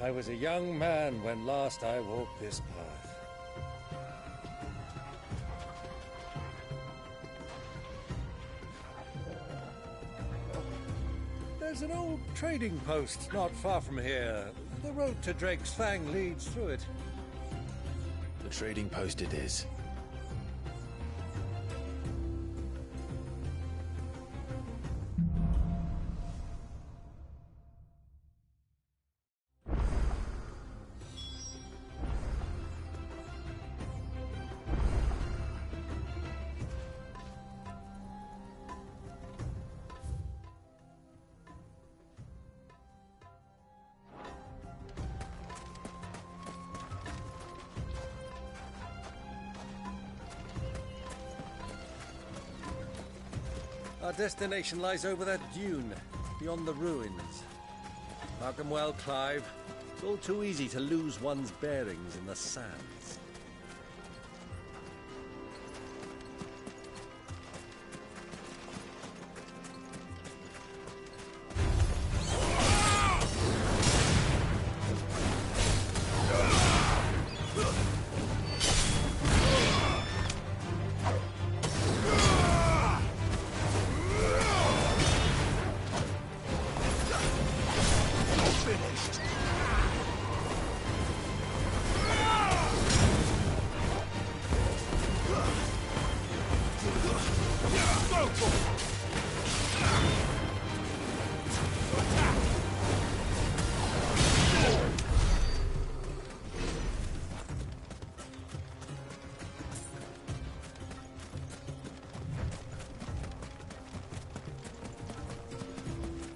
I was a young man when last I walked this path. There's an old trading post not far from here. The road to Drake's Fang leads through it. The trading post it is. Our destination lies over that dune, beyond the ruins. Mark 'em well, Clive. It's all too easy to lose one's bearings in the sands.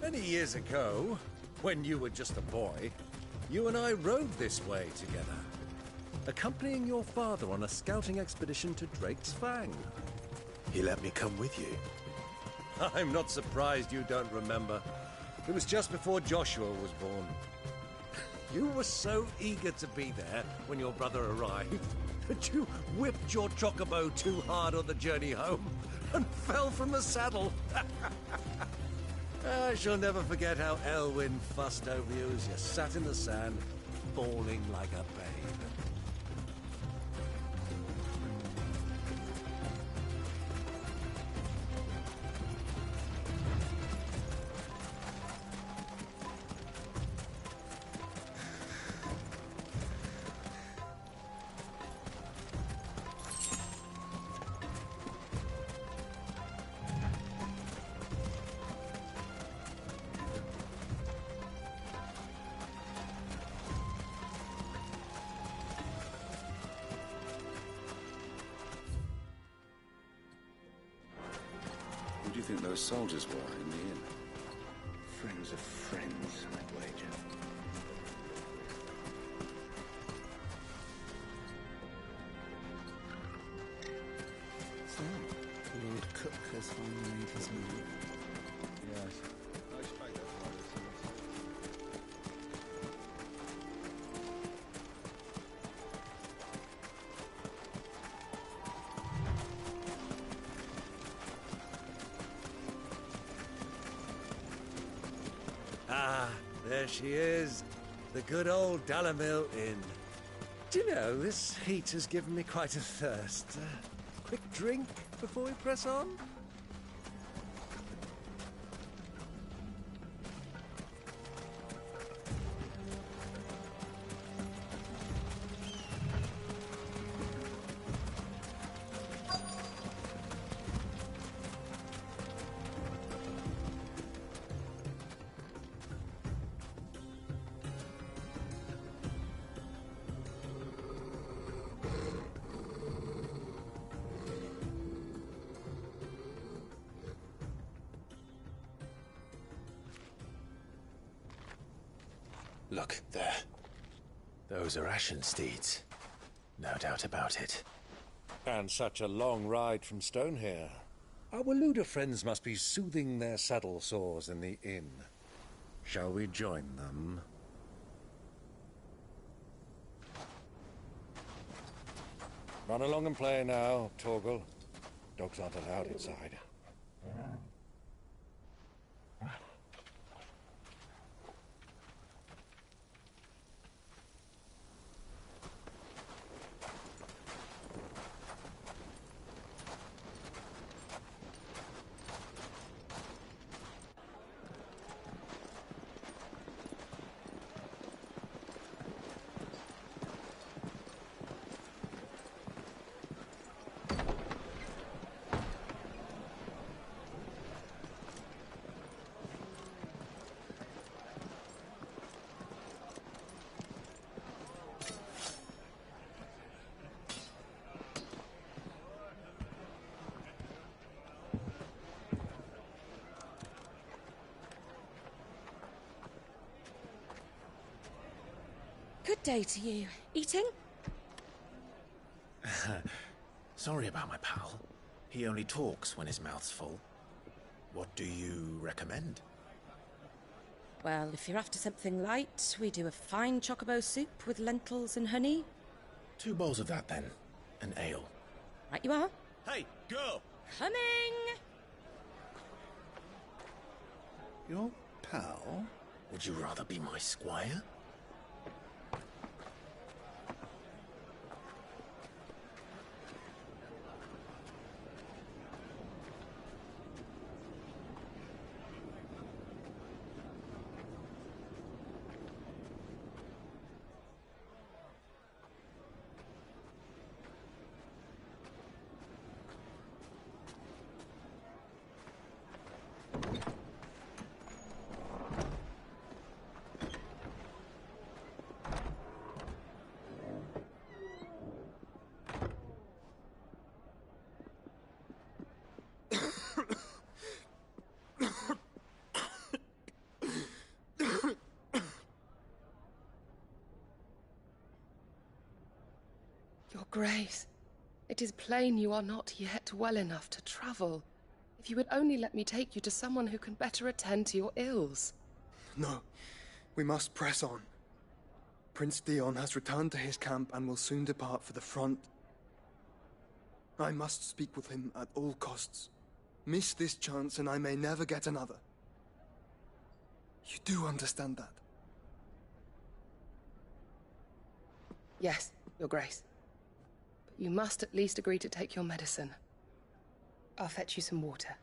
Many years ago, when you were just a boy, you and I rode this way together, accompanying your father on a scouting expedition to Drake's Fang. He let me come with you. I'm not surprised you don't remember. It was just before Joshua was born. You were so eager to be there when your brother arrived that you whipped your chocobo too hard on the journey home and fell from the saddle. I shall never forget how Elwyn fussed over you as you sat in the sand, bawling like a babe. Who do you think those soldiers were in the inn? Friends of friends, I'd wager. So, Lord Cook has finally made his move. Yes. I expect that's why there's so much. Ah, there she is. The good old Dalamil Inn. Do you know, this heat has given me quite a thirst. Quick drink before we press on? Look, there. Those are Ashen steeds. No doubt about it. And such a long ride from Stonehair. Our Waluda friends must be soothing their saddle sores in the inn. Shall we join them? Run along and play now, Torgal. Dogs aren't allowed inside. Good day to you. Eating? Sorry about my pal. He only talks when his mouth's full. What do you recommend? Well, if you're after something light, we do a fine chocobo soup with lentils and honey. 2 bowls of that, then. An ale. Right you are. Hey, girl! Coming! Your pal? Would you rather be my squire? Your Grace, it is plain you are not yet well enough to travel. If you would only let me take you to someone who can better attend to your ills. No, we must press on. Prince Dion has returned to his camp and will soon depart for the front. I must speak with him at all costs. Miss this chance and I may never get another. You do understand that? Yes, Your Grace. But you must at least agree to take your medicine. I'll fetch you some water.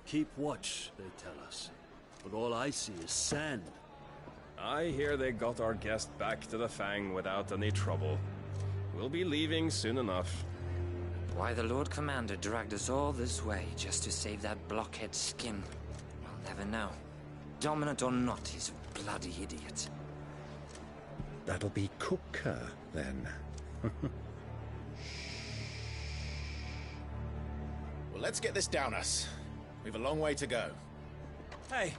Keep watch, they tell us. But all I see is sand. I hear they got our guest back to the Fang without any trouble. We'll be leaving soon enough. Why the Lord Commander dragged us all this way just to save that blockhead skin, I'll never know. Dominant or not, he's a bloody idiot. That'll be Cooker, then. Well, let's get this down us. We've a long way to go. Hey,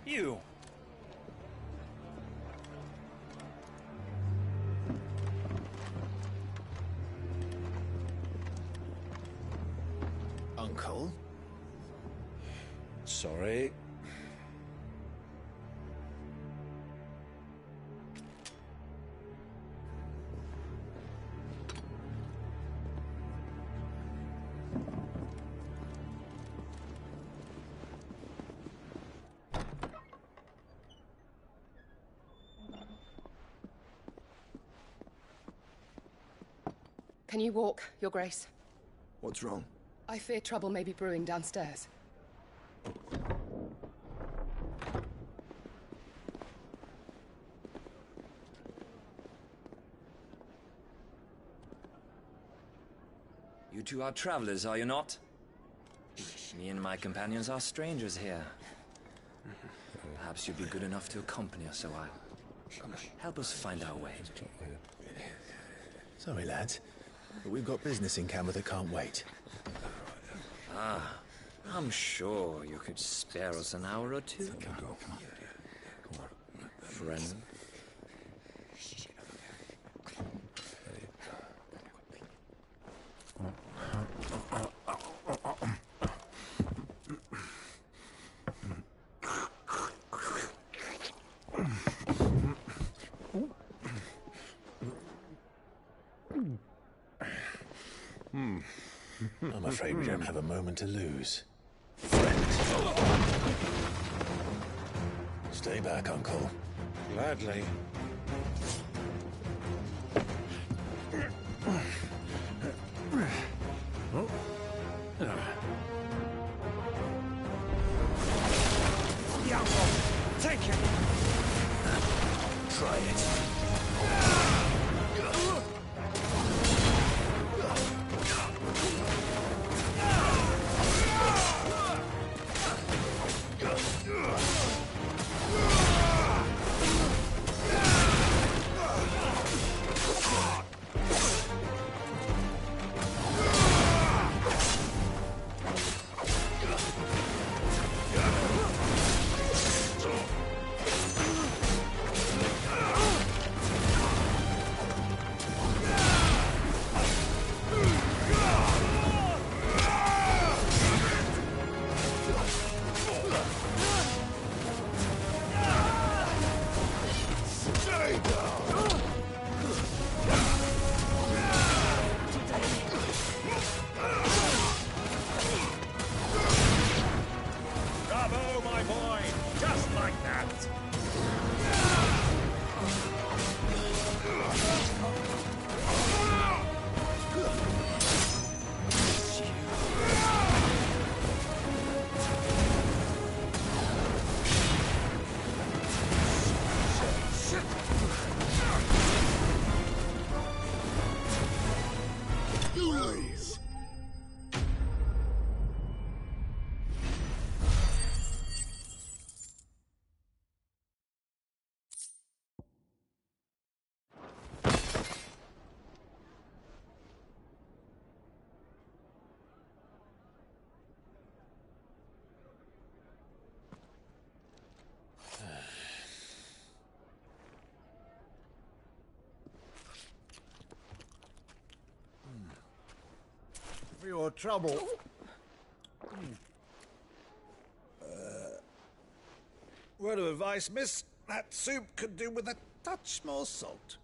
you. Uncle? Sorry. Can you walk, Your Grace? What's wrong? I fear trouble may be brewing downstairs. You two are travelers, are you not? Me and my companions are strangers here. Perhaps you'd be good enough to accompany us a while. Help us find our way. Sorry, lads, but we've got business in camera that can't wait. Ah, I'm sure you could spare us an hour or two. Friend. I'm afraid we don't have a moment to lose. Stay back, Uncle. Gladly. Oh. Take it! Try it. Bravo, my boy! Just like that! Please. For your trouble. Word of advice, miss. That soup could do with a touch more salt.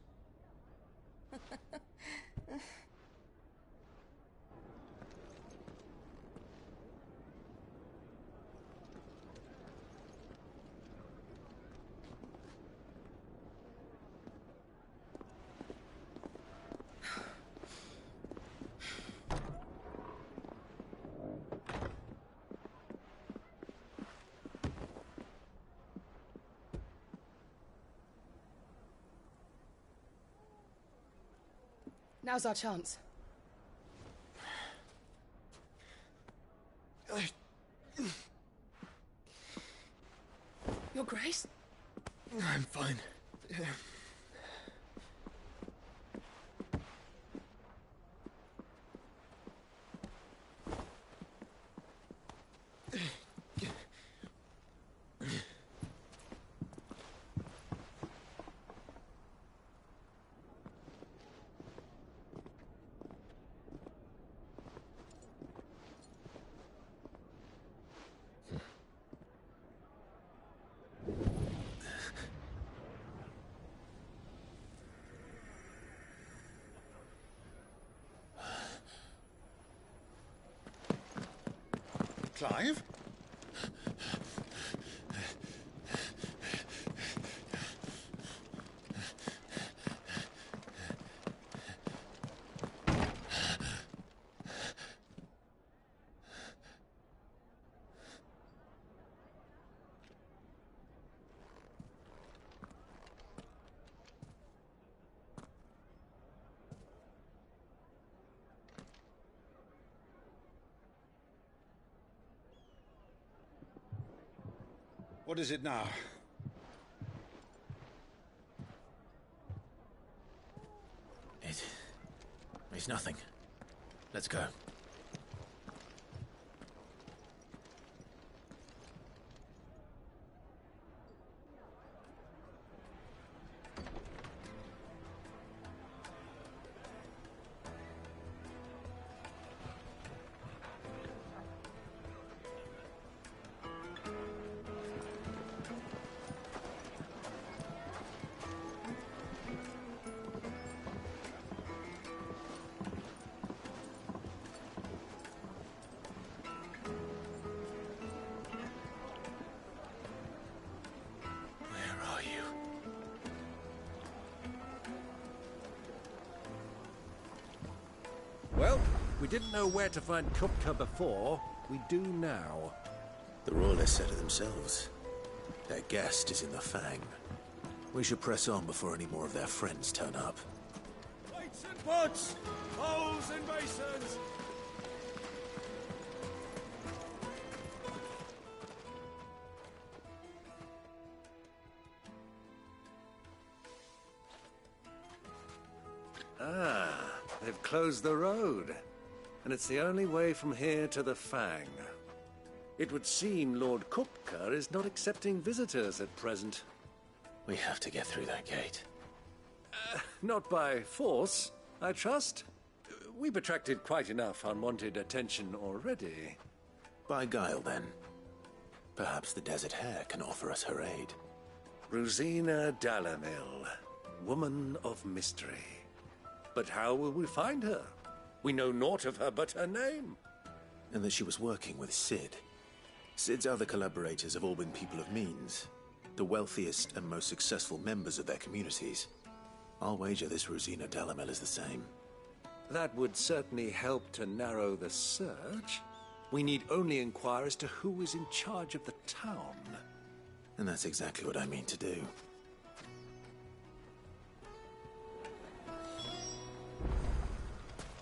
Now's our chance. Your Grace? I'm fine. Clive? What is it now? It's nothing. Let's go. didn't know where to find Kupka before, we do now. The Royalists said it themselves. Their guest is in the Fang. We should press on before any more of their friends turn up. Weights and pots! Bowls and basins! Ah, they've closed the road. And it's the only way from here to the Fang. It would seem Lord Kupka is not accepting visitors at present. We have to get through that gate. Not by force, I trust. We've attracted quite enough unwanted attention already. By guile, then. Perhaps the Desert Hare can offer us her aid. Rosina Dalamil, woman of mystery. But how will we find her? We know naught of her but her name. And that she was working with Sid. Sid's other collaborators have all been people of means. The wealthiest and most successful members of their communities. I'll wager this Rosina Dalamel is the same. That would certainly help to narrow the search. We need only inquire as to who is in charge of the town. And that's exactly what I mean to do.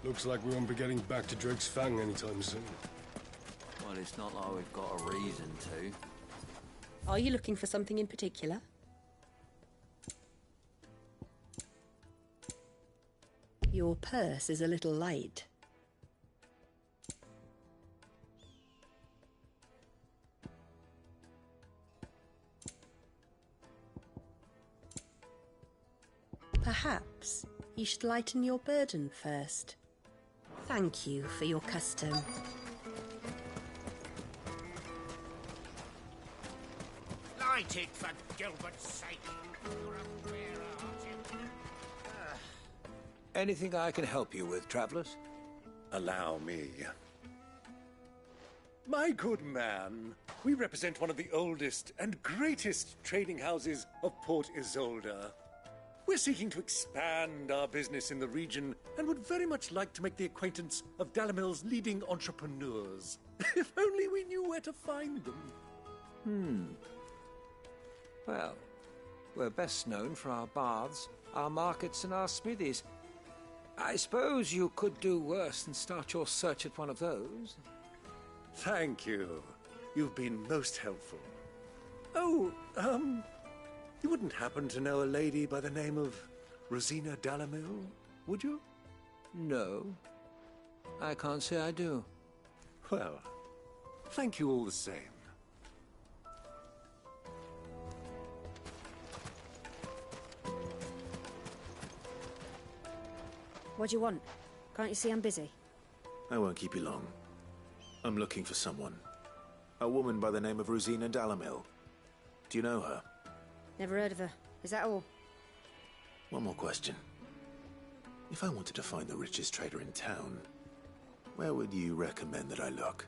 Looks like we won't be getting back to Drake's Fang anytime soon. Well, it's not like we've got a reason to. Are you looking for something in particular? Your purse is a little light. Perhaps you should lighten your burden first. Thank you for your custom. Light it, for Gilbert's sake. You're a fair-hearted. Anything I can help you with, travelers? Allow me. My good man, we represent one of the oldest and greatest trading houses of Port Isolde. We're seeking to expand our business in the region and would very much like to make the acquaintance of Dalamil's leading entrepreneurs. If only we knew where to find them. Well, we're best known for our baths, our markets, and our smithies. I suppose you could do worse than start your search at one of those. Thank you. You've been most helpful. Oh, you wouldn't happen to know a lady by the name of Rosina Dalamil, would you? No. I can't say I do. Well, thank you all the same. What do you want? Can't you see I'm busy? I won't keep you long. I'm looking for someone. A woman by the name of Rosina Dalamil. Do you know her? Never heard of her. Is that all? One more question. If I wanted to find the richest trader in town, where would you recommend that I look?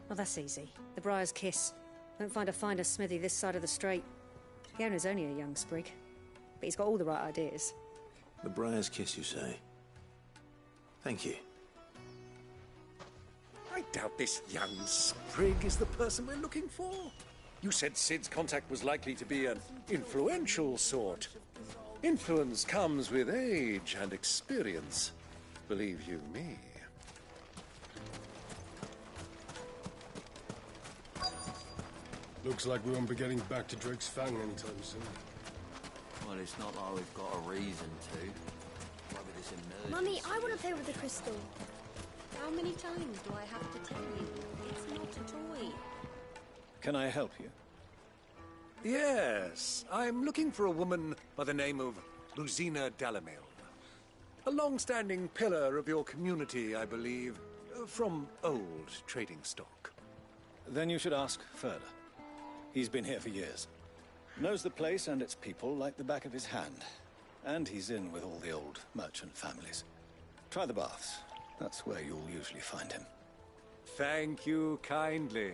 Well, that's easy. The Briar's Kiss. Won't find a finer smithy this side of the strait. The owner's only a young sprig, but he's got all the right ideas. The Briar's Kiss, you say? Thank you. I doubt this young sprig is the person we're looking for. You said Sid's contact was likely to be an influential sort. Influence comes with age and experience, believe you me. Looks like we won't be getting back to Drake's Fang anytime soon. Well, it's not like we've got a reason to. Why with this emergency? Mummy, I want to play with the crystal. How many times do I have to tell you? It's not a toy. Can I help you? Yes, I'm looking for a woman by the name of Rosina Dalamil. A long-standing pillar of your community, I believe, from old trading stock. Then you should ask further. He's been here for years. Knows the place and its people like the back of his hand. And he's in with all the old merchant families. Try the baths. That's where you'll usually find him. Thank you kindly.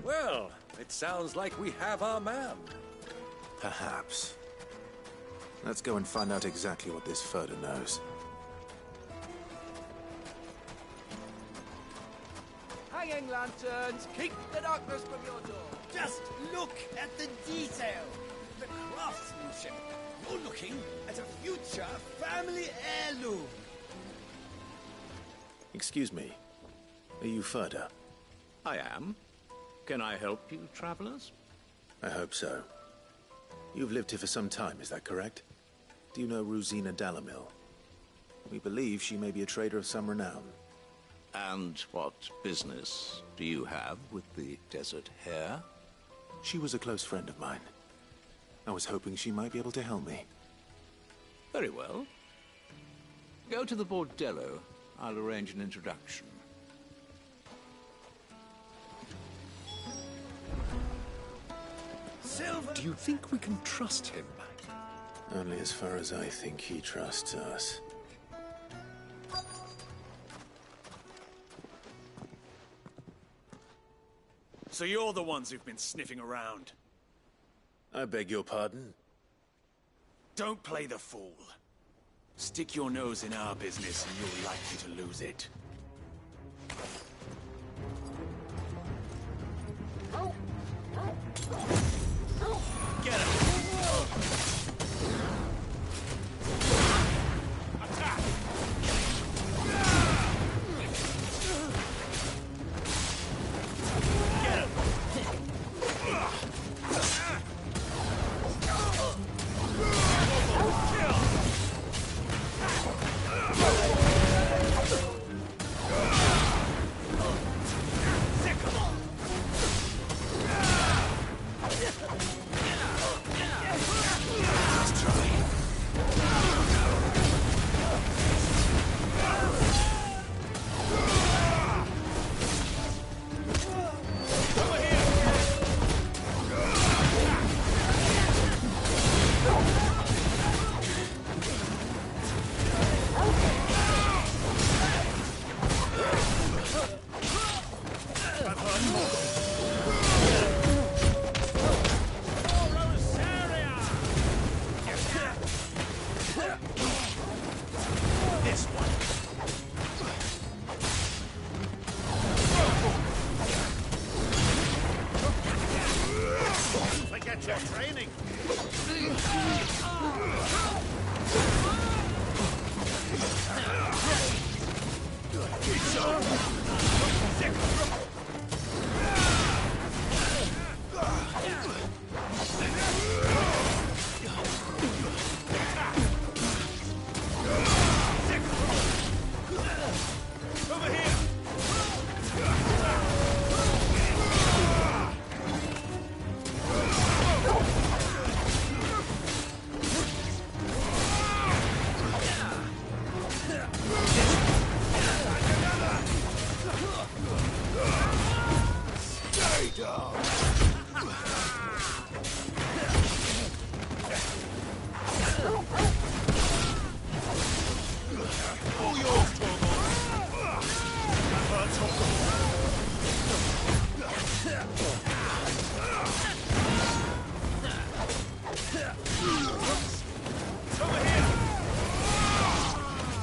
Well, it sounds like we have our man. Perhaps. Let's go and find out exactly what this Ferda knows. Hanging lanterns, keep the darkness from your door. Just look at the detail, the craftsmanship. You're looking at a future family heirloom. Excuse me. Are you Ferda? I am. Can I help you, travelers? I hope so. You've lived here for some time, is that correct? Do you know Rosina Dalamil? We believe she may be a trader of some renown. And what business do you have with the desert hare? She was a close friend of mine. I was hoping she might be able to help me. Very well. Go to the bordello. I'll arrange an introduction. Silver. Do you think we can trust him? Only as far as I think he trusts us. So you're the ones who've been sniffing around. I beg your pardon? Don't play the fool. Stick your nose in our business and you're likely to lose it. Get him! Attack!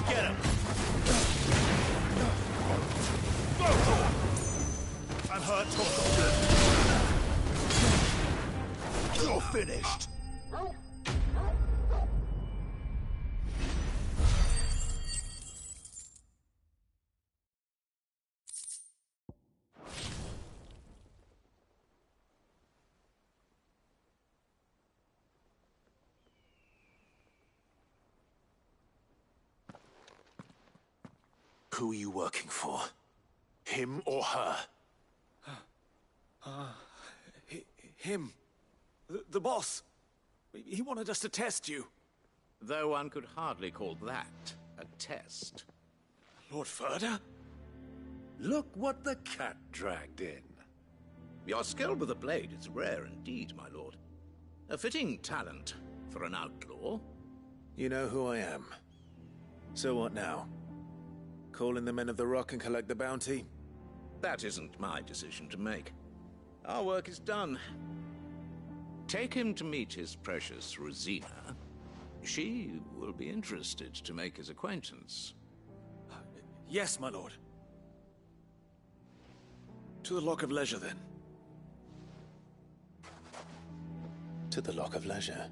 Get him! You're finished. Who are you working for? Him or her? Him. The boss. He wanted us to test you. Though one could hardly call that a test. Lord Ferda? Look what the cat dragged in. Your skill with a blade is rare indeed, my lord. A fitting talent for an outlaw. You know who I am. So what now? Call in the Men of the Rock and collect the bounty? That isn't my decision to make. Our work is done. Take him to meet his precious Rosina. She will be interested to make his acquaintance. Yes, my lord. To the Lock of Leisure, then. To the Lock of Leisure.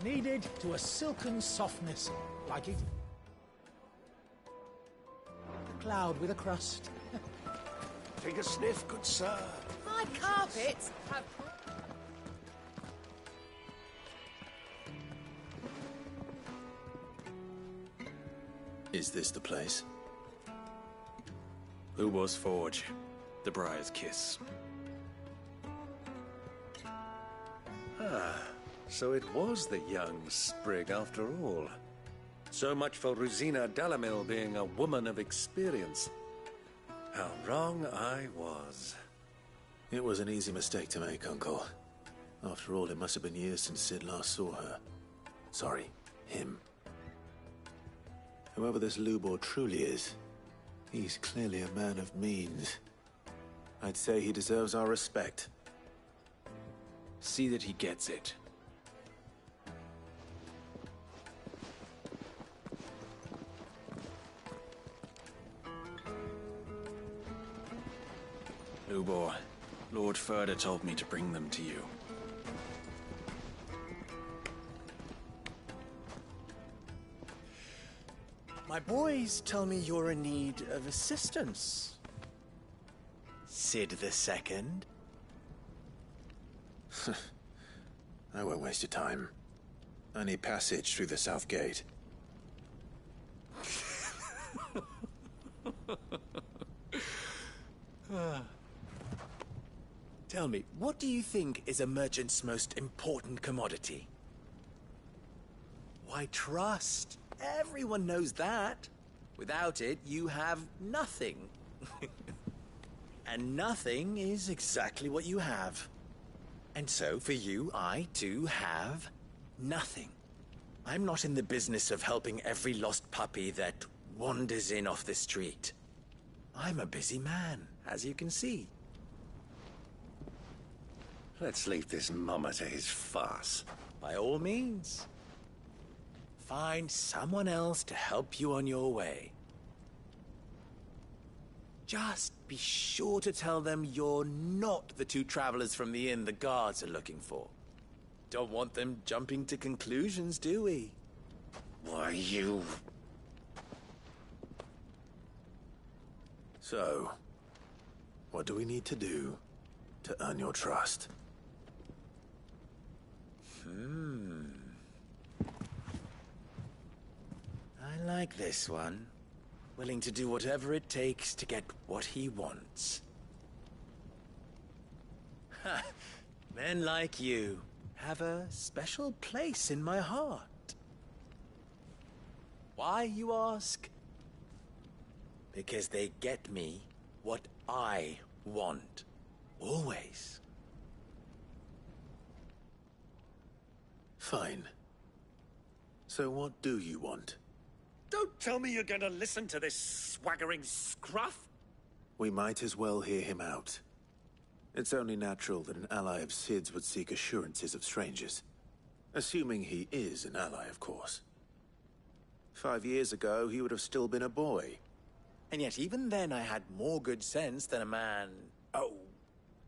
Kneaded to a silken softness, like it. A cloud with a crust. Take a sniff, good sir. My carpets have... Is this the place? Lubor's Forge. The Briar's Kiss. Ah, so it was the young sprig after all. So much for Rosina Delamil being a woman of experience. How wrong I was. It was an easy mistake to make, Uncle. After all, it must have been years since Sid last saw her. Sorry, him. Whoever this Lubor truly is, he's clearly a man of means. I'd say he deserves our respect. See that he gets it. Lubor, Lord Furder told me to bring them to you. My boys tell me you're in need of assistance. Sid the Second? I won't waste your time. I need passage through the south gate. Tell me, what do you think is a merchant's most important commodity? Why, trust. Everyone knows that. Without it, you have nothing. And nothing is exactly what you have. And so, for you, I, too, have nothing. I'm not in the business of helping every lost puppy that wanders in off the street. I'm a busy man, as you can see. Let's leave this mummer to his farce. By all means. Find someone else to help you on your way. Just be sure to tell them you're not the two travelers from the inn the guards are looking for. Don't want them jumping to conclusions, do we? Why, you... So, what do we need to do to earn your trust? I like this one. Willing to do whatever it takes to get what he wants. Ha! Men like you have a special place in my heart. Why, you ask? Because they get me what I want. Always. Fine. So what do you want? Don't tell me you're going to listen to this swaggering scruff! We might as well hear him out. It's only natural that an ally of Sid's would seek assurances of strangers. Assuming he is an ally, of course. 5 years ago, he would have still been a boy. And yet even then I had more good sense than a man,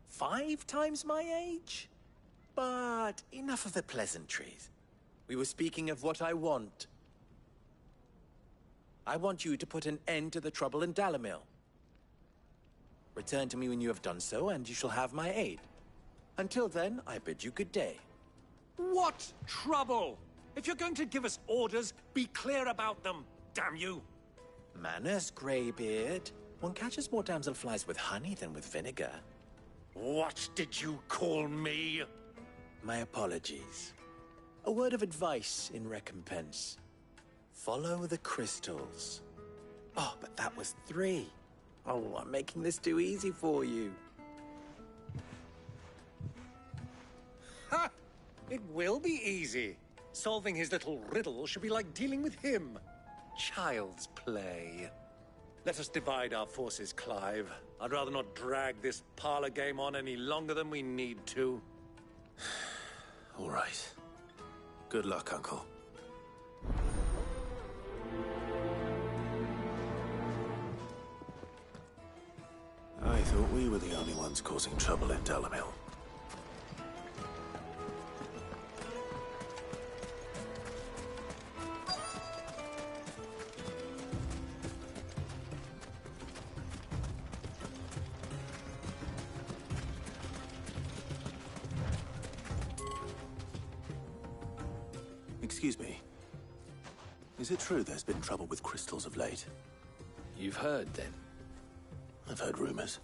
5 times my age? But enough of the pleasantries. We were speaking of what I want. I want you to put an end to the trouble in Dalamil. Return to me when you have done so, and you shall have my aid. Until then, I bid you good day. What trouble? If you're going to give us orders, be clear about them, damn you! Manners, Greybeard. One catches more damselflies with honey than with vinegar. What did you call me? My apologies. A word of advice in recompense. Follow the crystals. Oh, but that was 3. Oh, I'm making this too easy for you. Ha! It will be easy. Solving his little riddle should be like dealing with him. Child's play. Let us divide our forces, Clive. I'd rather not drag this parlor game on any longer than we need to. All right. Good luck, Uncle. I thought we were the only ones causing trouble in Dalamil. Excuse me. Is it true there's been trouble with crystals of late? You've heard, then? I've heard rumors.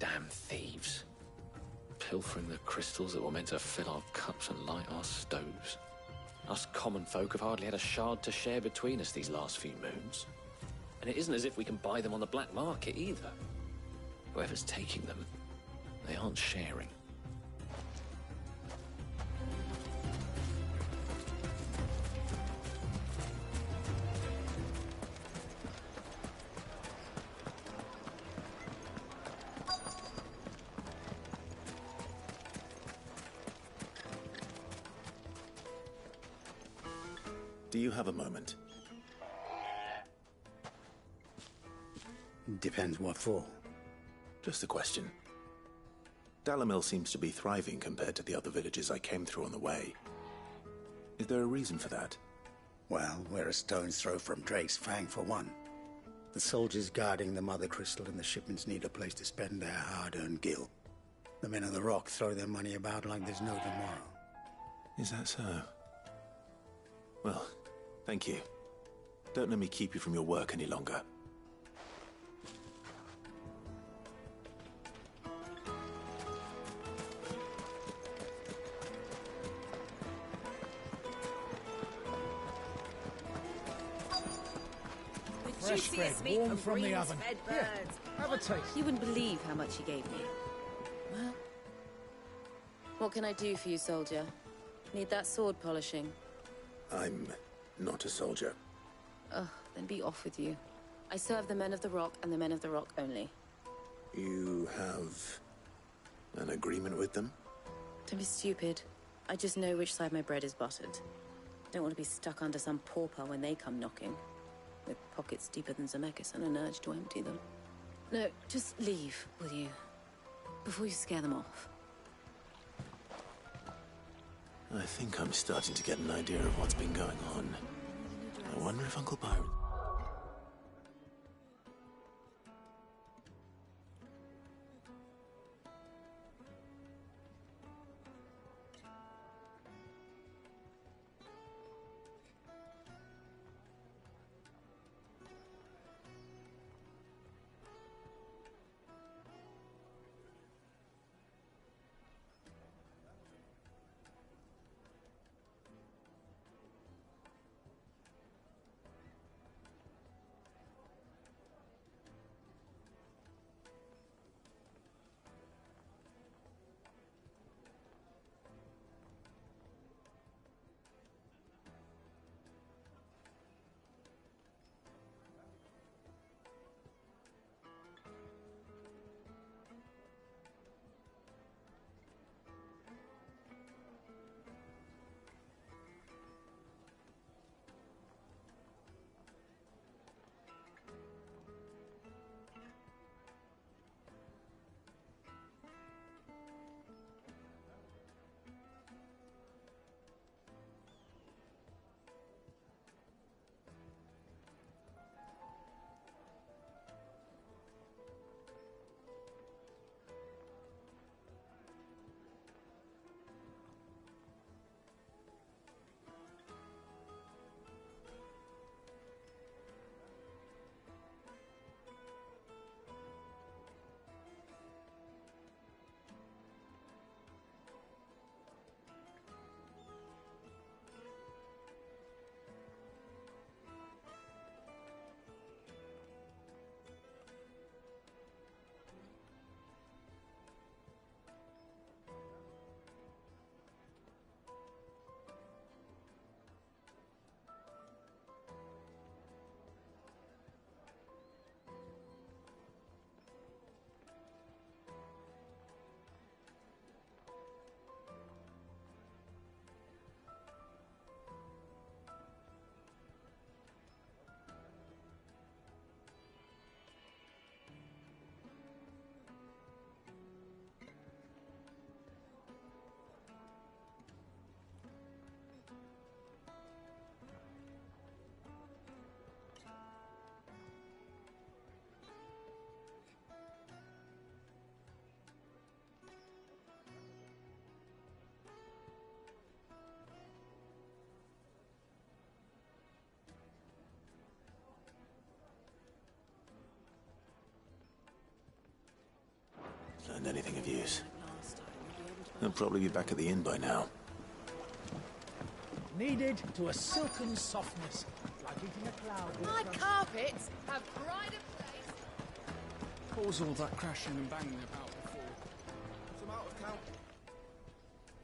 Damn thieves. Pilfering the crystals that were meant to fill our cups and light our stoves. Us common folk have hardly had a shard to share between us these last few moons. And it isn't as if we can buy them on the black market either. Whoever's taking them, they aren't sharing. Do you have a moment? Depends what for. Just a question. Dalamil seems to be thriving compared to the other villages I came through on the way. Is there a reason for that? Well, we're a stone's throw from Drake's Fang, for one. The soldiers guarding the Mother Crystal and the shipments need a place to spend their hard-earned gil. The men of the Rock throw their money about like there's no tomorrow. Is that so? Well, thank you. Don't let me keep you from your work any longer. Fresh bread, warm from the oven. Here, have a taste. You wouldn't believe how much he gave me. Well, what can I do for you, soldier? Need that sword polishing? I'm not a soldier. Ugh, then be off with you. I serve the men of the Rock and the men of the Rock only. You have an agreement with them? Don't be stupid. I just know which side my bread is buttered. Don't want to be stuck under some pauper when they come knocking. With pockets deeper than Zemeckis and an urge to empty them. No, just leave, will you? Before you scare them off. I think I'm starting to get an idea of what's been going on. I wonder if Uncle Byron... anything of use. They'll probably be back at the inn by now. Kneaded to a silken softness, like eating a cloud. My carpets have pride of place. What was all that crashing and banging about before? Some out of count.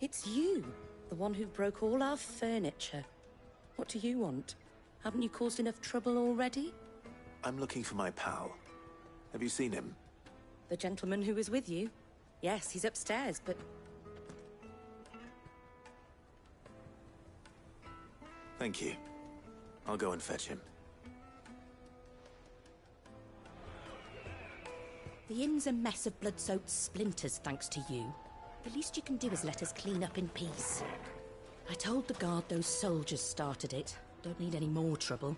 It's you, the one who broke all our furniture. What do you want? Haven't you caused enough trouble already? I'm looking for my pal. Have you seen him? The gentleman who was with you? Yes, he's upstairs, but... Thank you. I'll go and fetch him. The inn's a mess of blood-soaked splinters, thanks to you. The least you can do is let us clean up in peace. I told the guard those soldiers started it. Don't need any more trouble.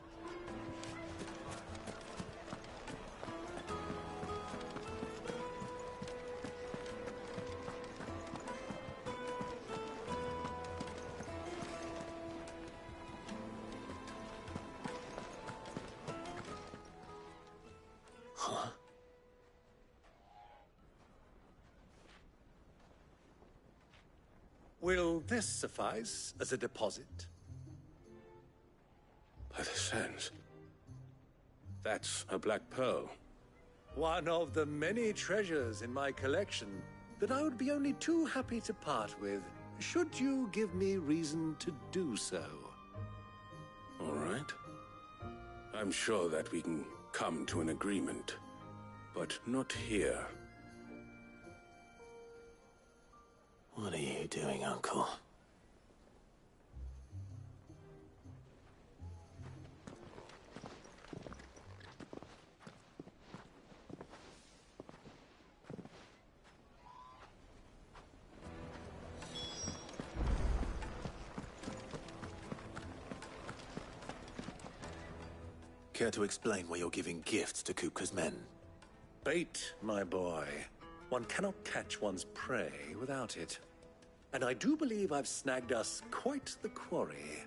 Huh? Will this suffice as a deposit? By the sands. That's a black pearl. One of the many treasures in my collection that I would be only too happy to part with, should you give me reason to do so. All right. I'm sure that we can come to an agreement, but not here. What are you doing, Uncle? Care to explain why you're giving gifts to Kupka's men? Bait, my boy. One cannot catch one's prey without it. And I do believe I've snagged us quite the quarry.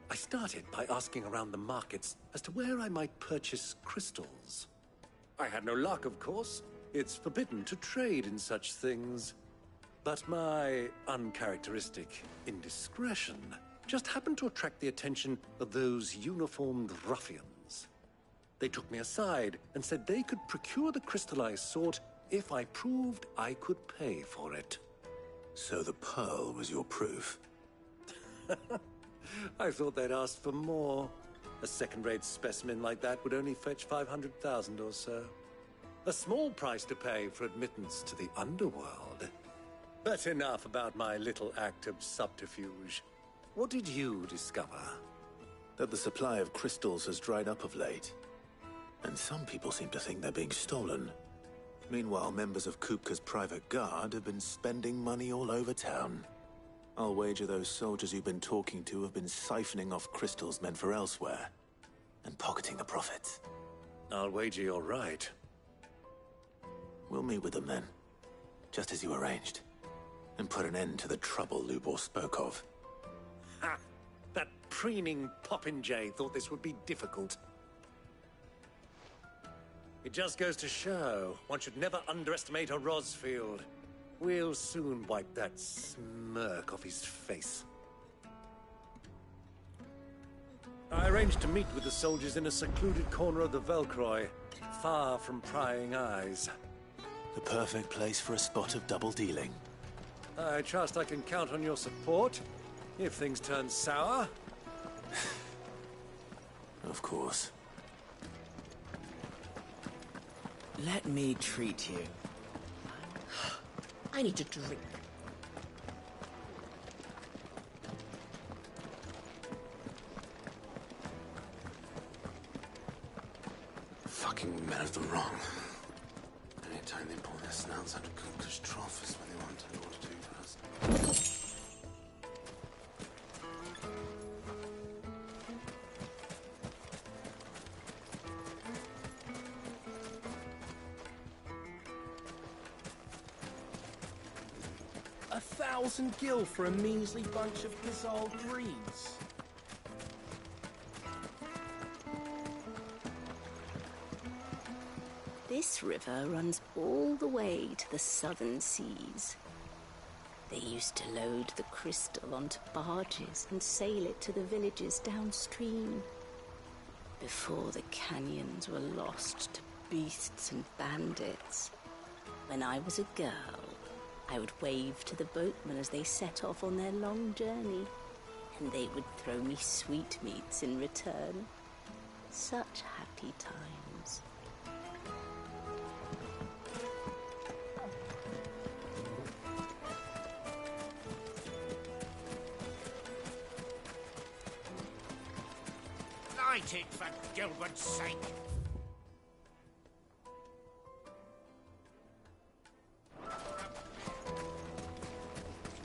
I started by asking around the markets as to where I might purchase crystals. I had no luck, of course. It's forbidden to trade in such things. But my uncharacteristic indiscretion just happened to attract the attention of those uniformed ruffians. They took me aside and said they could procure the crystal I sought if I proved I could pay for it. So the pearl was your proof? I thought they'd ask for more. A second-rate specimen like that would only fetch 500,000 or so. A small price to pay for admittance to the underworld. But enough about my little act of subterfuge. What did you discover? That the supply of crystals has dried up of late. And some people seem to think they're being stolen. Meanwhile, members of Kupka's private guard have been spending money all over town. I'll wager those soldiers you've been talking to have been siphoning off crystals meant for elsewhere, and pocketing the profits. I'll wager you're right. We'll meet with them then, just as you arranged, and put an end to the trouble Lubor spoke of. Ha! That preening popinjay thought this would be difficult. It just goes to show, one should never underestimate a Rosfield. We'll soon wipe that smirk off his face. I arranged to meet with the soldiers in a secluded corner of the Velcroy, far from prying eyes. The perfect place for a spot of double dealing. I trust I can count on your support, if things turn sour. Of course. Let me treat you. I need a drink. Fucking men of the wrong. Anytime they pull their snouts out of Kupka's trough is when they want to know what to do for us. $1,000 gil for a measly bunch of Gazal greens. This river runs all the way to the southern seas. They used to load the crystal onto barges and sail it to the villages downstream. Before the canyons were lost to beasts and bandits. When I was a girl, I would wave to the boatmen as they set off on their long journey, and they would throw me sweetmeats in return. Such happy times. Light it, for Gilbert's sake.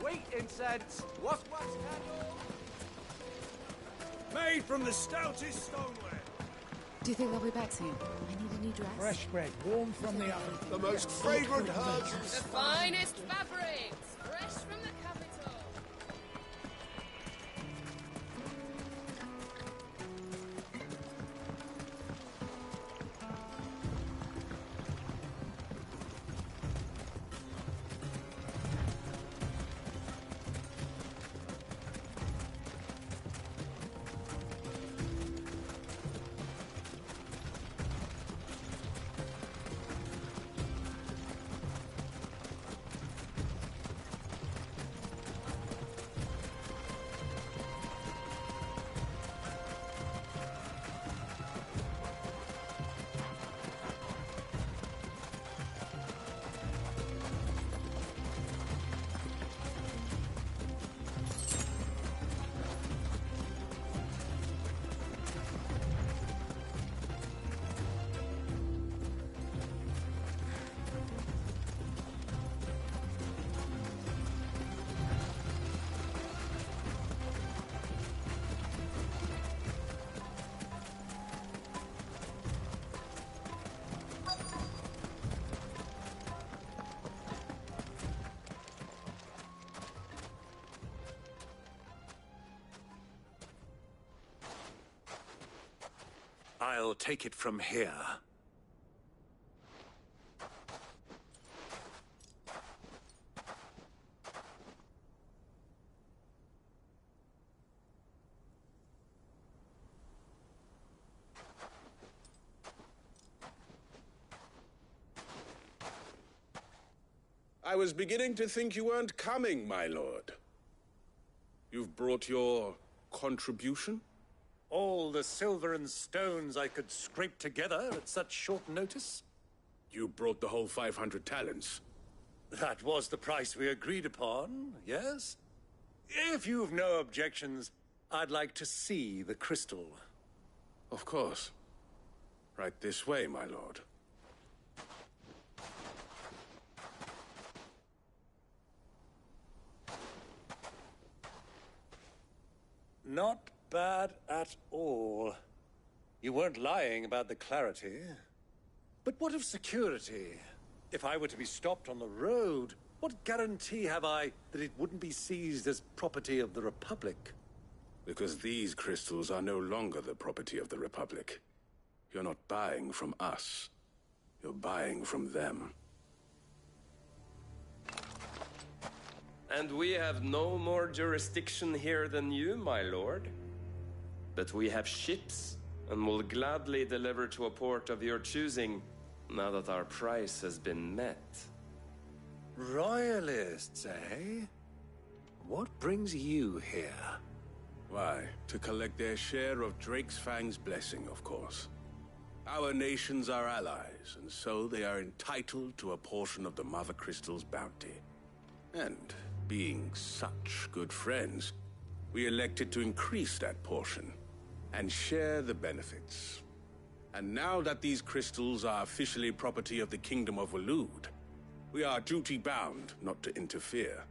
Sweet incense. What's candle? Made from the stoutest stoneware. Do you think they'll be back soon? I need a new dress. Fresh bread, warm from the oven. The most fragrant herbs. The finest fabrics, fresh from the capital. I'll take it from here. I was beginning to think you weren't coming, my lord. You've brought your contribution? All the silver and stones I could scrape together at such short notice? You brought the whole 500 talents. That was the price we agreed upon, yes? If you've no objections, I'd like to see the crystal. Of course. Right this way, my lord. Not bad at all. You weren't lying about the clarity. But what of security? If I were to be stopped on the road, what guarantee have I that it wouldn't be seized as property of the Republic? Because these crystals are no longer the property of the Republic. You're not buying from us. You're buying from them. And we have no more jurisdiction here than you, my lord. But we have ships, and will gladly deliver to a port of your choosing, now that our price has been met. Royalists, eh? What brings you here? Why, to collect their share of Drake's Fang's blessing, of course. Our nations are allies, and so they are entitled to a portion of the Mother Crystal's bounty. And being such good friends, we elected to increase that portion and share the benefits. And now that these crystals are officially property of the Kingdom of Waloed, we are duty-bound not to interfere,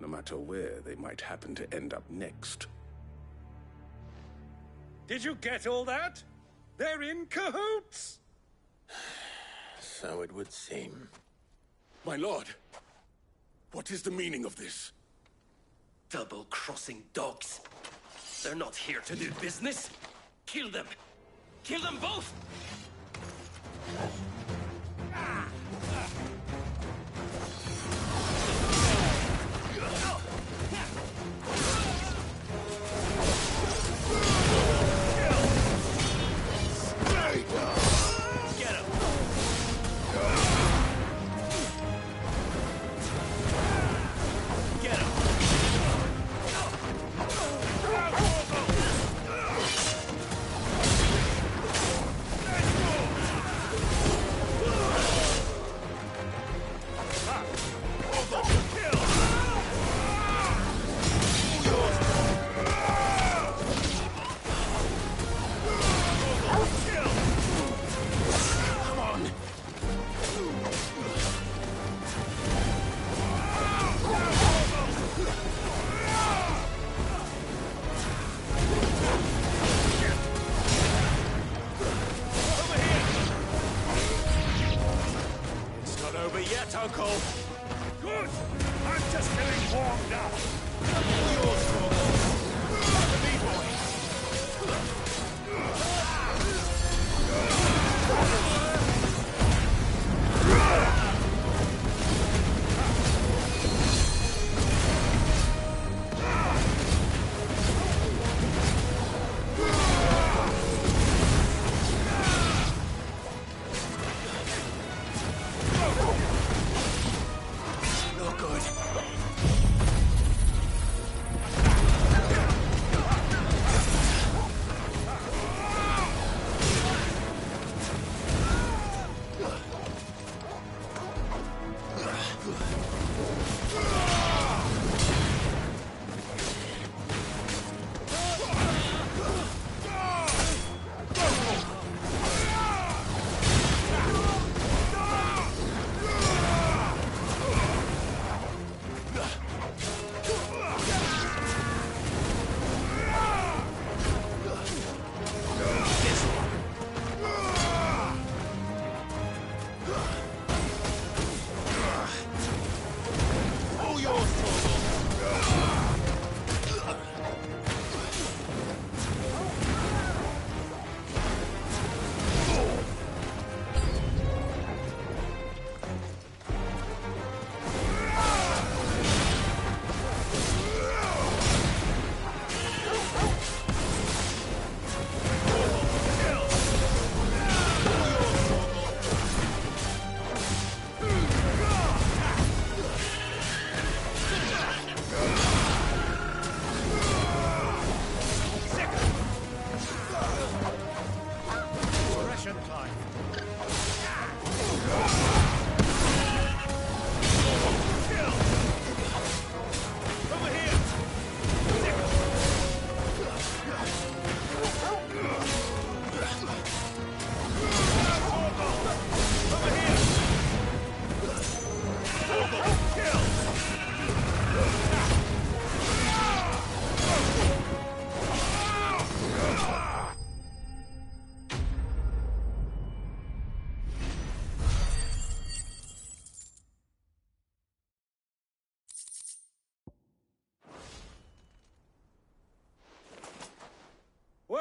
no matter where they might happen to end up next. Did you get all that? They're in cahoots! So it would seem. My lord, what is the meaning of this? Double-crossing dogs. They're not here to do business. Kill them. Kill them both!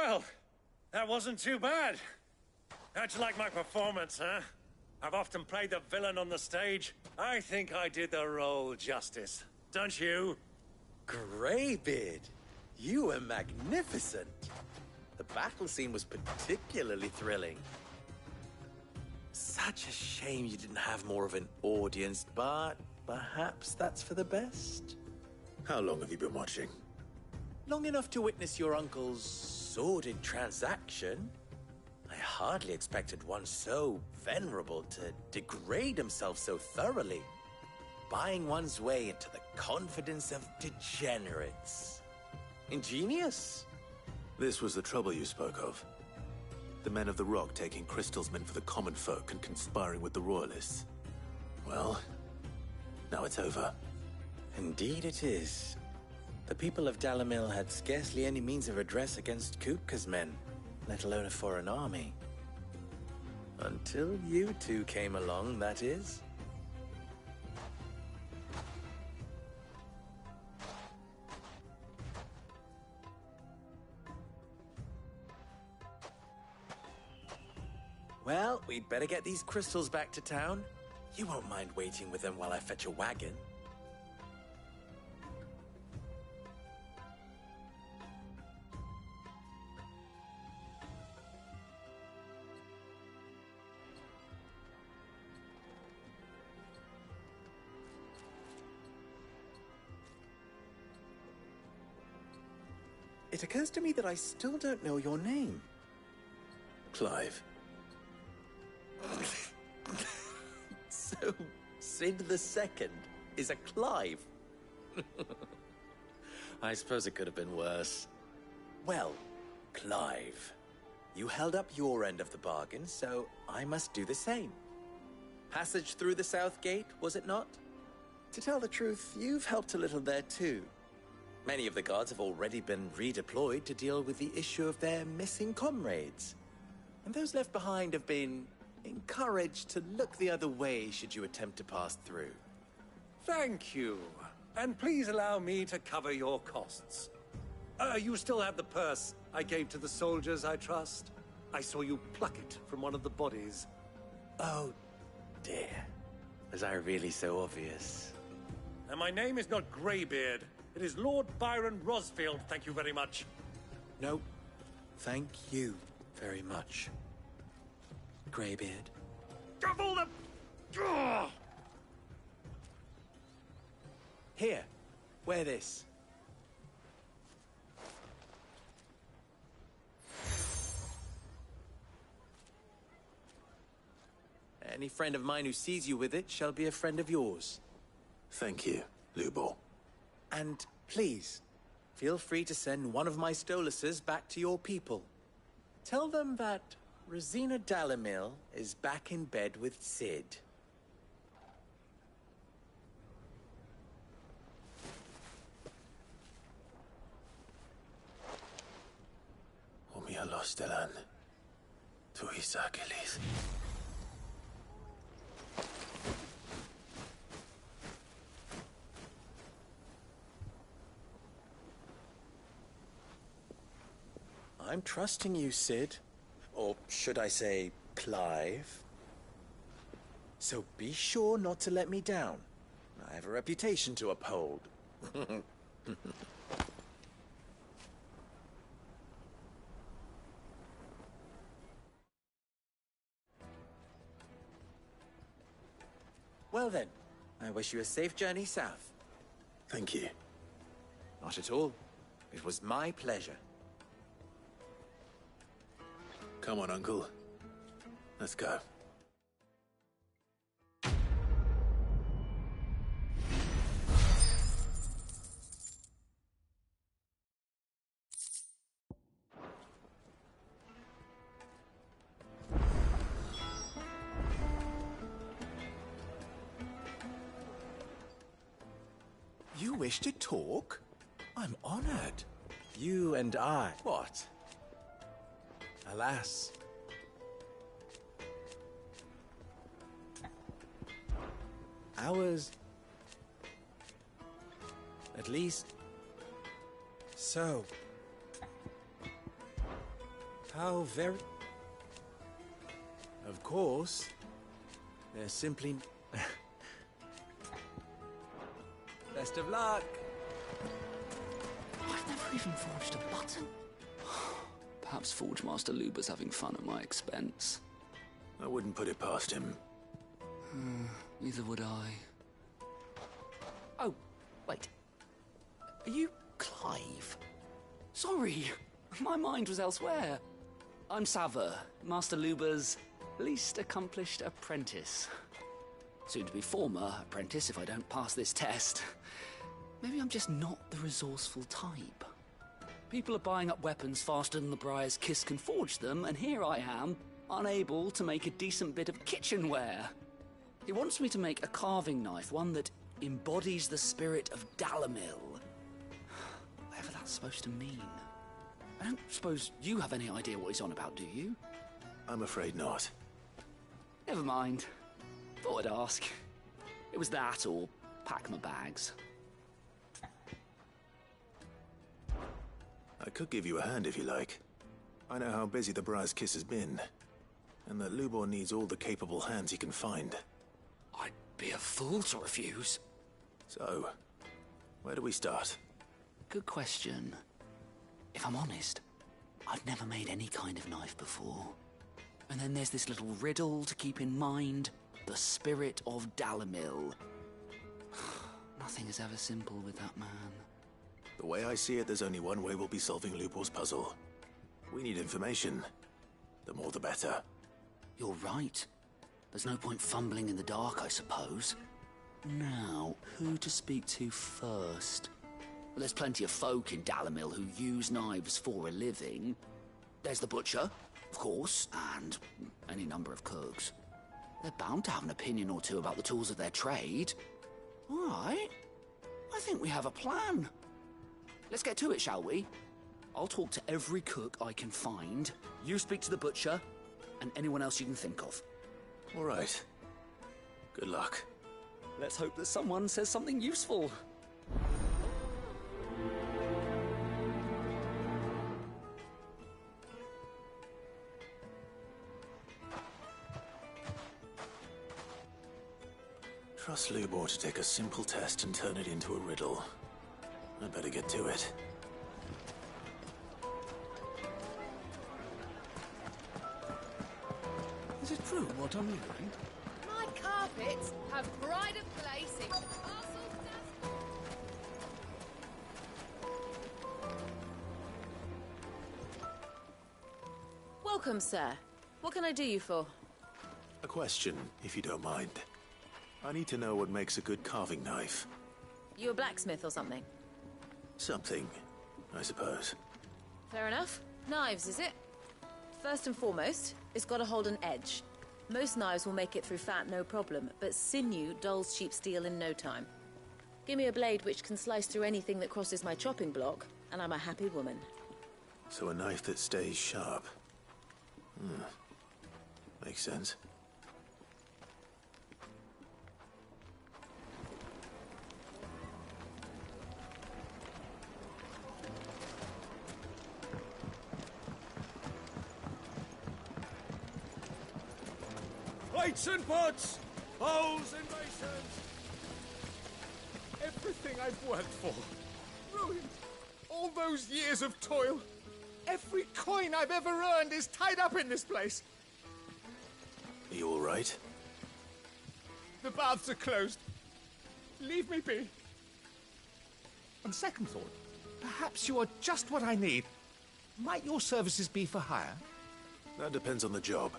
Well, that wasn't too bad. How'd you like my performance, huh? I've often played the villain on the stage. I think I did the role justice. Don't you? Greybeard, you were magnificent. The battle scene was particularly thrilling. Such a shame you didn't have more of an audience, but perhaps that's for the best. How long have you been watching? Long enough to witness your uncle's sordid transaction. I hardly expected one so venerable to degrade himself so thoroughly, buying one's way into the confidence of degenerates. Ingenious. This was the trouble you spoke of. The men of the Rock taking Crystal's men for the common folk and conspiring with the Royalists. Well, now it's over. Indeed it is. The people of Dalamil had scarcely any means of redress against Kupka's men, let alone a foreign army. Until you two came along, that is. Well, we'd better get these crystals back to town. You won't mind waiting with them while I fetch a wagon. It occurs to me that I still don't know your name. Clive. So, Sid the Second is a Clive? I suppose it could have been worse. Well, Clive, you held up your end of the bargain, so I must do the same. Passage through the South Gate, was it not? To tell the truth, you've helped a little there too. Many of the guards have already been redeployed to deal with the issue of their missing comrades. And those left behind have been encouraged to look the other way should you attempt to pass through. Thank you. And please allow me to cover your costs. You still have the purse I gave to the soldiers, I trust? I saw you pluck it from one of the bodies. Oh, dear. Was I really so obvious? And my name is not Greybeard. It is Lord Byron Rosfield, thank you very much. No, thank you very much, Greybeard. Double the... Ugh! Here, wear this. Any friend of mine who sees you with it shall be a friend of yours. Thank you, Lubor. And please, feel free to send one of my Stoluses back to your people. Tell them that Rosina Dalamil is back in bed with Sid. Umia los delan. Tu isakelis. I'm trusting you, Sid. Or should I say, Clive. So be sure not to let me down. I have a reputation to uphold. Well then, I wish you a safe journey south. Thank you. Not at all. It was my pleasure. Come on, Uncle. Let's go. You wish to talk? I'm honored. You and I. What? Alas. Ours. At least. So. How very... Of course. They're simply... Best of luck. I've never even forged a button. Perhaps Forge Master Luber's having fun at my expense. I wouldn't put it past him. Neither would I. Oh, wait. Are you Clive? Sorry, my mind was elsewhere. I'm Sava, Master Luber's least accomplished apprentice. Soon to be former apprentice if I don't pass this test. Maybe I'm just not the resourceful type. People are buying up weapons faster than the Briar's Kiss can forge them, and here I am, unable to make a decent bit of kitchenware. He wants me to make a carving knife, one that embodies the spirit of Dalamil. Whatever that's supposed to mean. I don't suppose you have any idea what he's on about, do you? I'm afraid not. Never mind. Thought I'd ask. It was that or pack my bags. I could give you a hand if you like. I know how busy the Briar's Kiss has been, and that Lubor needs all the capable hands he can find. I'd be a fool to refuse. So, where do we start? Good question. If I'm honest, I've never made any kind of knife before. And then there's this little riddle to keep in mind. The spirit of Dalamil. Nothing is ever simple with that man. The way I see it, there's only one way we'll be solving Lubor's puzzle. We need information. The more the better. You're right. There's no point fumbling in the dark, I suppose. Now, who to speak to first? Well, there's plenty of folk in Dalamil who use knives for a living. There's the butcher, of course, and any number of cooks. They're bound to have an opinion or two about the tools of their trade. All right. I think we have a plan. Let's get to it, shall we? I'll talk to every cook I can find. You speak to the butcher, and anyone else you can think of. All right. Good luck. Let's hope that someone says something useful. Trust Lubor to take a simple test and turn it into a riddle. I'd better get to it. Is it true what I'm hearing? My carpets have pride of place in Castle Welcome, sir. What can I do you for? A question, if you don't mind. I need to know what makes a good carving knife. You a blacksmith or something? Something, I suppose. Fair enough. Knives, is it? First and foremost, it's got to hold an edge. Most knives will make it through fat, no problem, but sinew dulls cheap steel in no time. Give me a blade which can slice through anything that crosses my chopping block, and I'm a happy woman. So a knife that stays sharp. Makes sense. Plates and pots! Bowls and basins! Everything I've worked for. Ruined. All those years of toil. Every coin I've ever earned is tied up in this place. Are you all right? The baths are closed. Leave me be. On second thought, perhaps you are just what I need. Might your services be for hire? That depends on the job.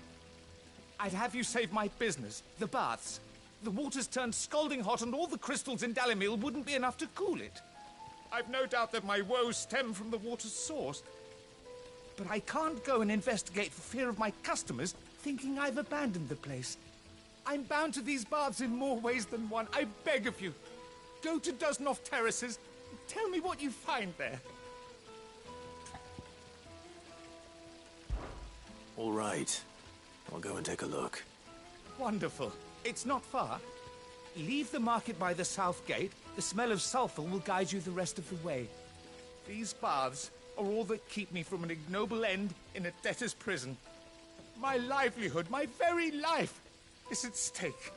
I'd have you save my business, the baths. The water's turned scalding hot and all the crystals in Dalamil wouldn't be enough to cool it. I've no doubt that my woes stem from the water's source. But I can't go and investigate for fear of my customers thinking I've abandoned the place. I'm bound to these baths in more ways than one. I beg of you. Go to Dusnoff Terraces. Tell me what you find there. All right. I'll go and take a look. Wonderful. It's not far. Leave the market by the south gate. The smell of sulphur will guide you the rest of the way. These baths are all that keep me from an ignoble end in a debtor's prison. My livelihood, my very life, is at stake.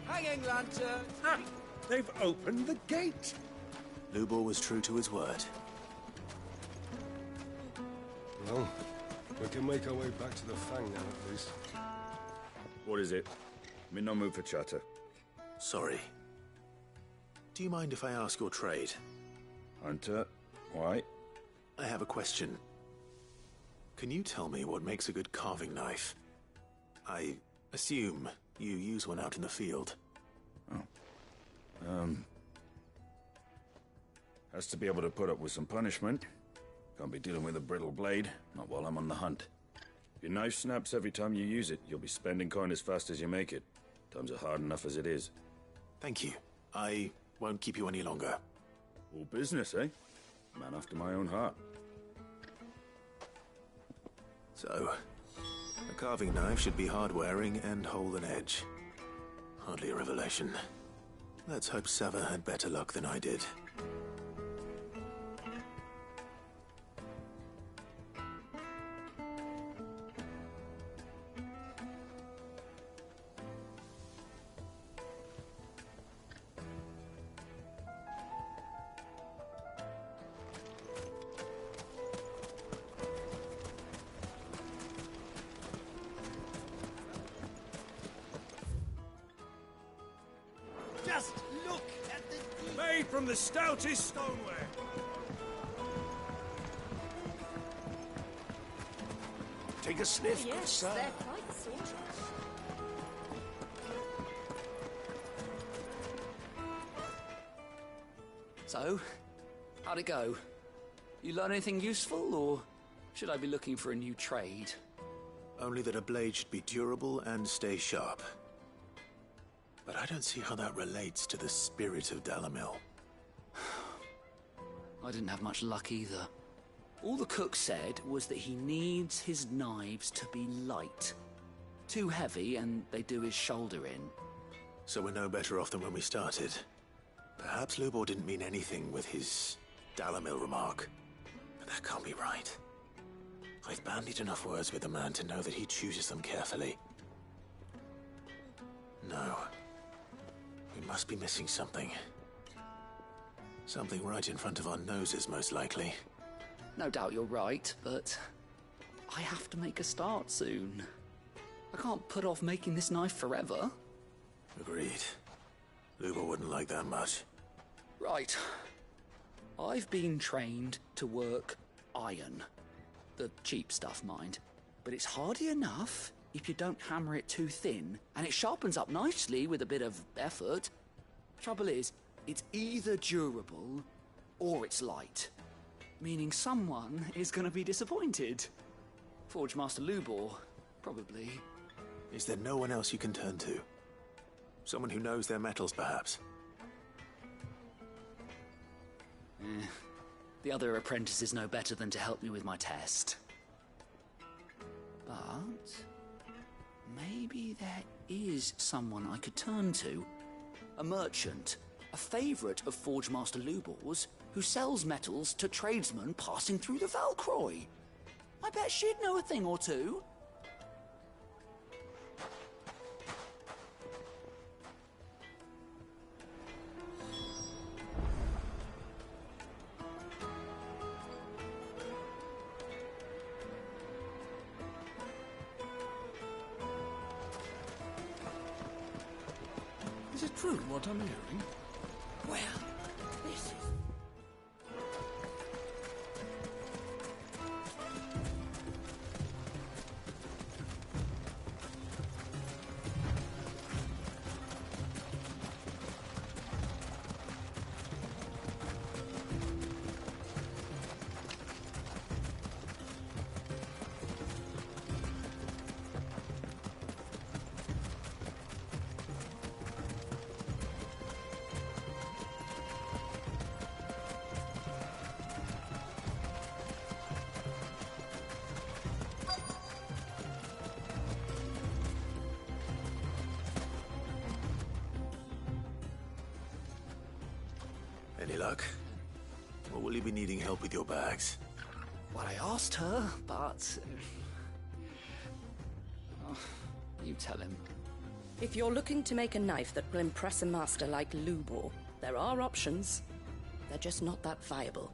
Hanging lantern! Ha! They've opened the gate! Lubor was true to his word. Well, we can make our way back to the Fang now, at least. What is it? I'm in no mood for chatter. Sorry. Do you mind if I ask your trade? Hunter, why? I have a question. Can you tell me what makes a good carving knife? I assume you use one out in the field. Has to be able to put up with some punishment. Can't be dealing with a brittle blade, not while I'm on the hunt. If your knife snaps every time you use it, you'll be spending coin as fast as you make it. Times are hard enough as it is. Thank you. I won't keep you any longer. All business, eh? Man after my own heart. So, a carving knife should be hard-wearing and hold an edge. Hardly a revelation. Let's hope Sava had better luck than I did. Just look at the... Made from the stoutest stoneware. Take a sniff, good Yes, sir. they're quite sumptuous. So, how'd it go? You learn anything useful, or should I be looking for a new trade? Only that a blade should be durable and stay sharp. But I don't see how that relates to the spirit of Dalamil. I didn't have much luck either. All the cook said was that he needs his knives to be light. Too heavy and they do his shoulder in. So we're no better off than when we started. Perhaps Lubor didn't mean anything with his Dalamil remark. But that can't be right. I've bandied enough words with the man to know that he chooses them carefully. No. We must be missing something. Something right in front of our noses, most likely. No doubt you're right, but I have to make a start soon. I can't put off making this knife forever. Agreed. Lubor wouldn't like that much. Right. I've been trained to work iron. The cheap stuff, mind. But it's hardy enough if you don't hammer it too thin, and it sharpens up nicely with a bit of effort. Trouble is, it's either durable or it's light. Meaning someone is going to be disappointed. Forge Master Lubor, probably. Is there no one else you can turn to? Someone who knows their metals, perhaps? The other apprentices know better than to help me with my test. But maybe there is someone I could turn to. A merchant, a favourite of Forge Master Lubor's, who sells metals to tradesmen passing through the Valcroy. I bet she'd know a thing or two. Is it true what I'm hearing? Well, this is... luck. Or will you be needing help with your bags? Well, I asked her, but... Oh, you tell him. If you're looking to make a knife that will impress a master like Lubor, there are options. They're just not that viable.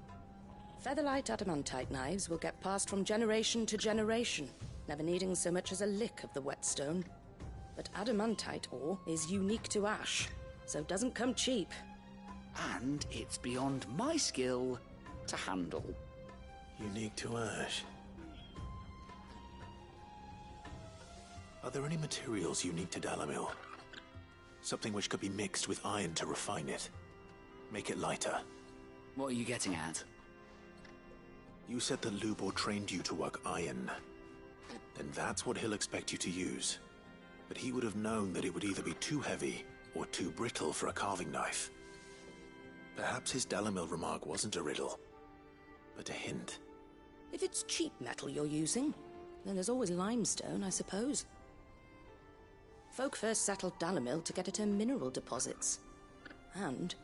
Featherlight adamantite knives will get passed from generation to generation, never needing so much as a lick of the whetstone. But adamantite ore is unique to ash, so doesn't come cheap. And it's beyond my skill to handle. Unique to ash. Are there any materials unique to Dalamil? Something which could be mixed with iron to refine it. Make it lighter. What are you getting at? You said that Lubor trained you to work iron. Then that's what he'll expect you to use. But he would have known that it would either be too heavy or too brittle for a carving knife. Perhaps his Dalamil remark wasn't a riddle, but a hint. If it's cheap metal you're using, then there's always limestone, I suppose. Folk first settled Dalamil to get at her mineral deposits. And,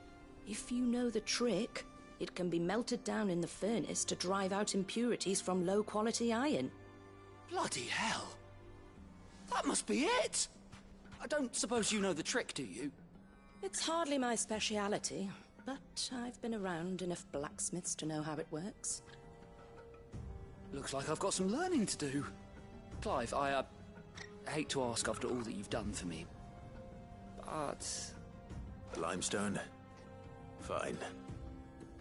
if you know the trick, it can be melted down in the furnace to drive out impurities from low-quality iron. Bloody hell! That must be it! I don't suppose you know the trick, do you? It's hardly my speciality, but I've been around enough blacksmiths to know how it works. Looks like I've got some learning to do. Clive, I hate to ask after all that you've done for me, but... The limestone? Fine.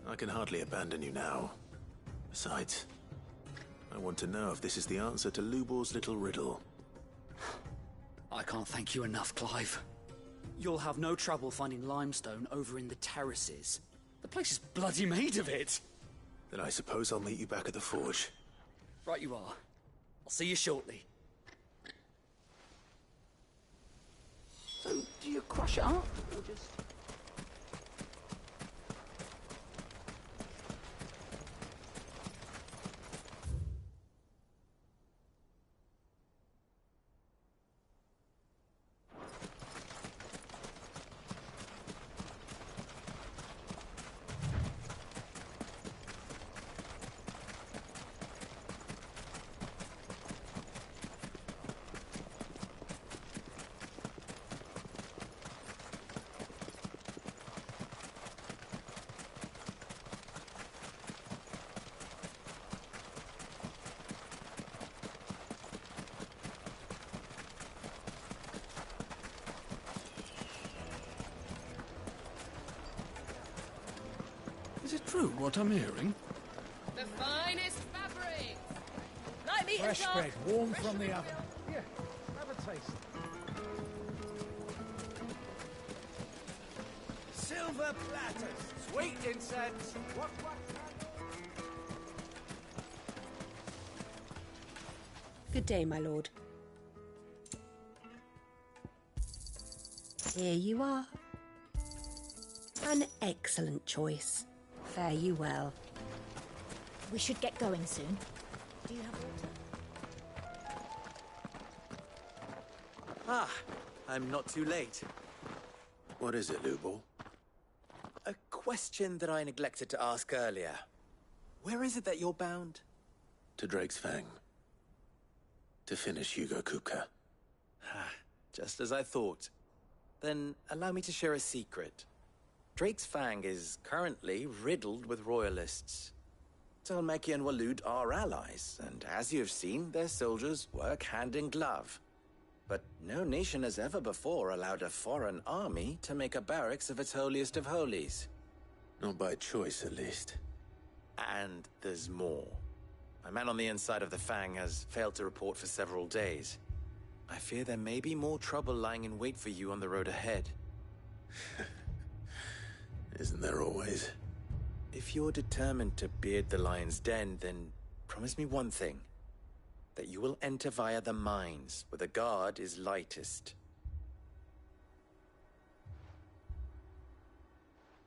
I can hardly abandon you now. Besides, I want to know if this is the answer to Lubor's little riddle. I can't thank you enough, Clive. You'll have no trouble finding limestone over in the terraces. The place is bloody made of it. Then I suppose I'll meet you back at the forge. Right you are. I'll see you shortly. So, do you crush it up, or just... Is it true what I'm hearing? The finest fabric! Light me Fresh bread, warm from the oven. Yeah, have a taste. Silver platters, sweet incense. What? Good day, my lord. Here you are. An excellent choice. Fare you well. We should get going soon. Do you have water? Ah, I'm not too late. What is it, Lubor? A question that I neglected to ask earlier. Where is it that you're bound? To Drake's Fang. To finish Hugo Kupka. Just as I thought. Then allow me to share a secret. Drake's Fang is currently riddled with royalists. Telmeki and Walud are allies, and as you have seen, their soldiers work hand in glove. But no nation has ever before allowed a foreign army to make a barracks of its holiest of holies. Not by choice, at least. And there's more. My man on the inside of the Fang has failed to report for several days. I fear there may be more trouble lying in wait for you on the road ahead. Isn't there always? If you're determined to beard the lion's den, then promise me one thing. That you will enter via the mines, where the guard is lightest.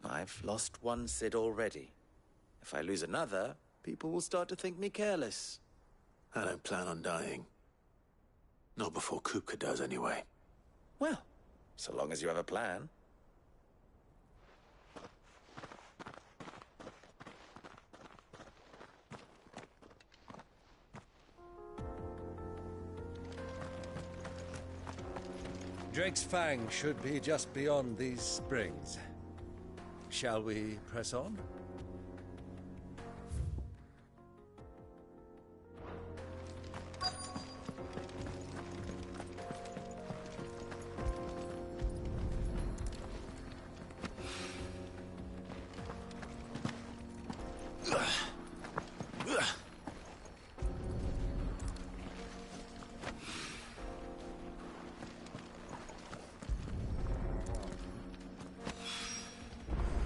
I've lost one Cid already. If I lose another, people will start to think me careless. I don't plan on dying. Not before Kupka does, anyway. Well, so long as you have a plan. Drake's Fang should be just beyond these springs. Shall we press on?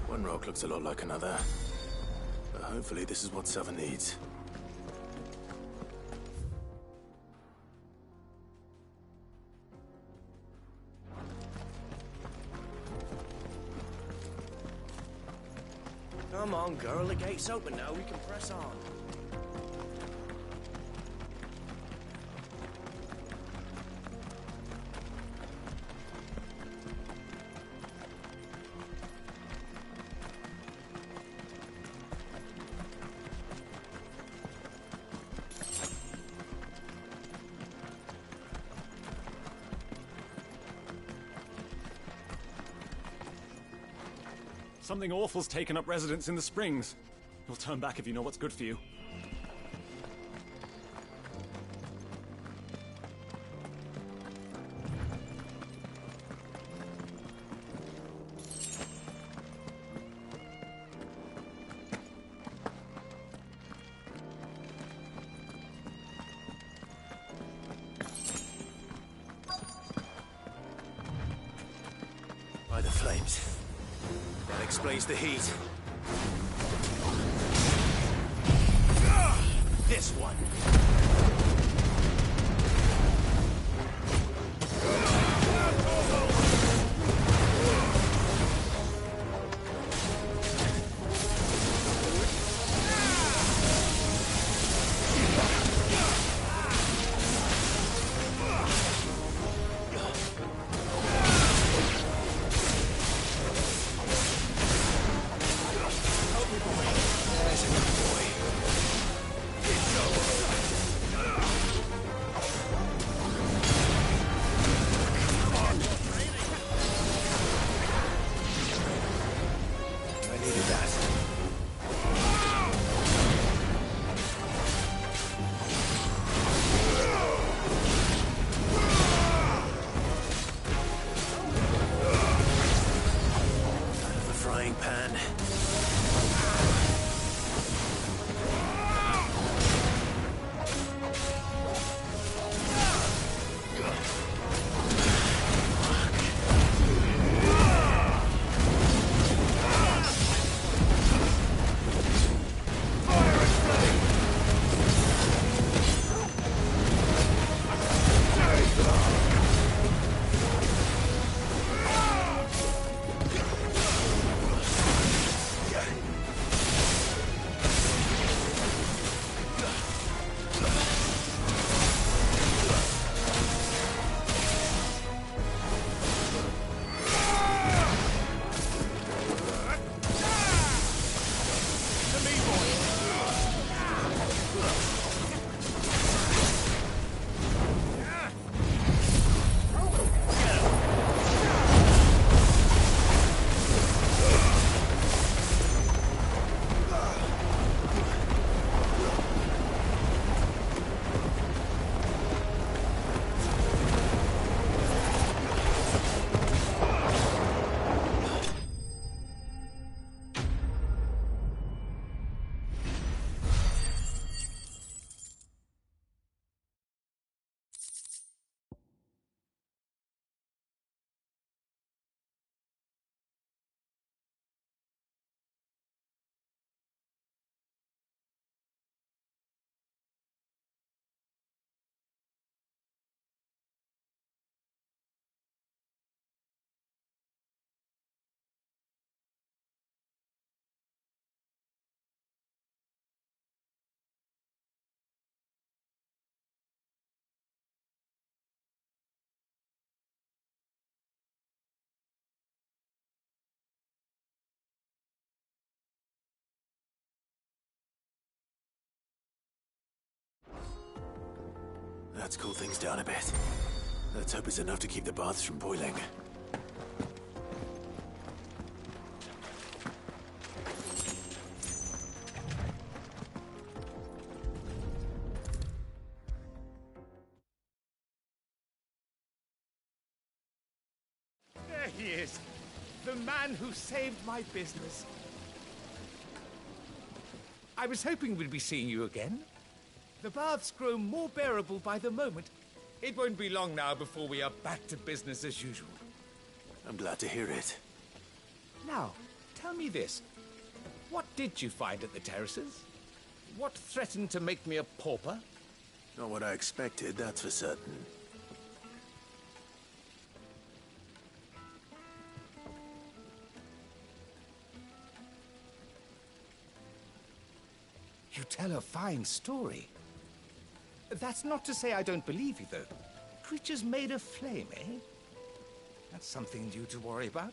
One rock looks a lot like another. But hopefully this is what Southern needs. Come on, girl, the gate's open now, we can press on. Something awful's taken up residence in the springs. You'll turn back if you know what's good for you. By the flames. That explains the heat. This one. Let's cool things down a bit. The Let's hope it's enough to keep the baths from boiling. There he is. The man who saved my business. I was hoping we'd be seeing you again. The baths grow more bearable by the moment. It won't be long now before we are back to business as usual. I'm glad to hear it. Now, tell me this. What did you find at the terraces? What threatened to make me a pauper? Not what I expected, that's for certain. You tell a fine story. That's not to say I don't believe you, though. Creatures made of flame, eh? That's something new to worry about.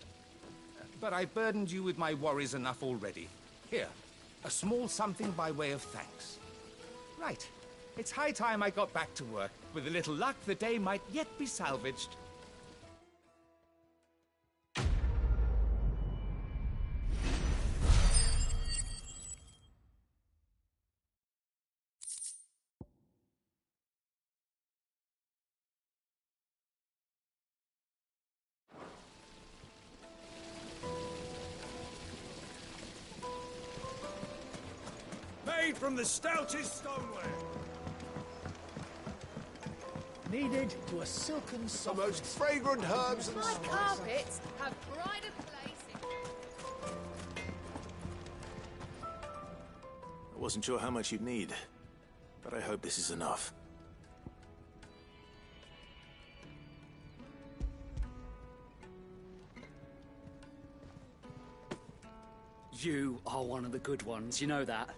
But I burdened you with my worries enough already. Here, a small something by way of thanks. Right. It's high time I got back to work. With a little luck, the day might yet be salvaged. Made from the stoutest stoneware. Kneaded to a silken softness. The most fragrant herbs and My spices. carpets have pride of place. I wasn't sure how much you'd need, but I hope this is enough. You are one of the good ones, you know that.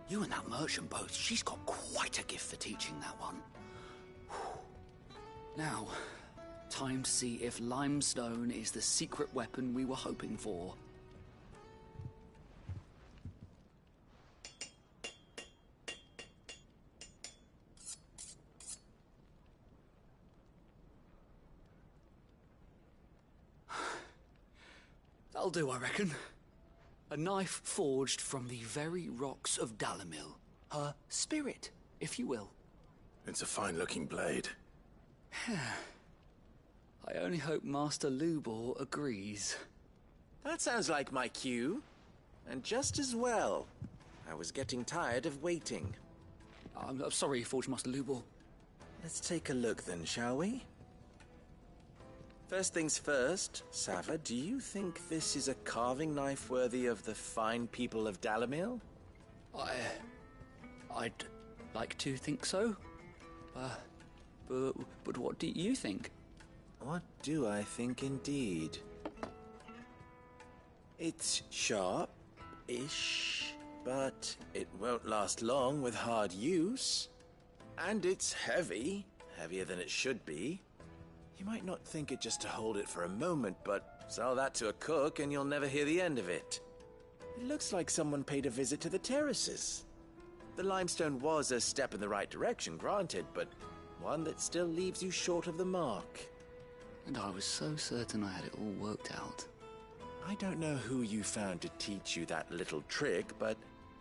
You and that merchant both, she's got quite a gift for teaching that one. Now, time to see if limestone is the secret weapon we were hoping for. That'll do, I reckon. A knife forged from the very rocks of Dalimil. Her spirit, if you will. It's a fine-looking blade. I only hope Master Lubor agrees. That sounds like my cue. And just as well. I was getting tired of waiting. I'm sorry, Forge Master Lubor. Let's take a look then, shall we? First things first, Sava, do you think this is a carving knife worthy of the fine people of Dalimil? I'd like to think so. But what do you think? What do I think indeed? It's sharp-ish, but it won't last long with hard use. And it's heavy, heavier than it should be. You might not think it just to hold it for a moment, but sell that to a cook and you'll never hear the end of it. It looks like someone paid a visit to the terraces. The limestone was a step in the right direction, granted, but one that still leaves you short of the mark. And I was so certain I had it all worked out. I don't know who you found to teach you that little trick, but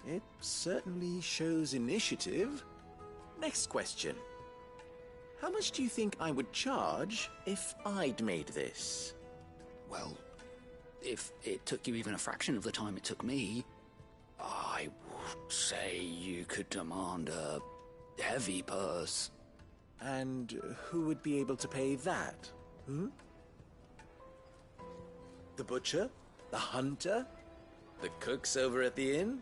it certainly shows initiative. Next question. How much do you think I would charge if I'd made this? Well, if it took you even a fraction of the time it took me, I would say you could demand a heavy purse. And who would be able to pay that? The butcher? The hunter? The cooks over at the inn?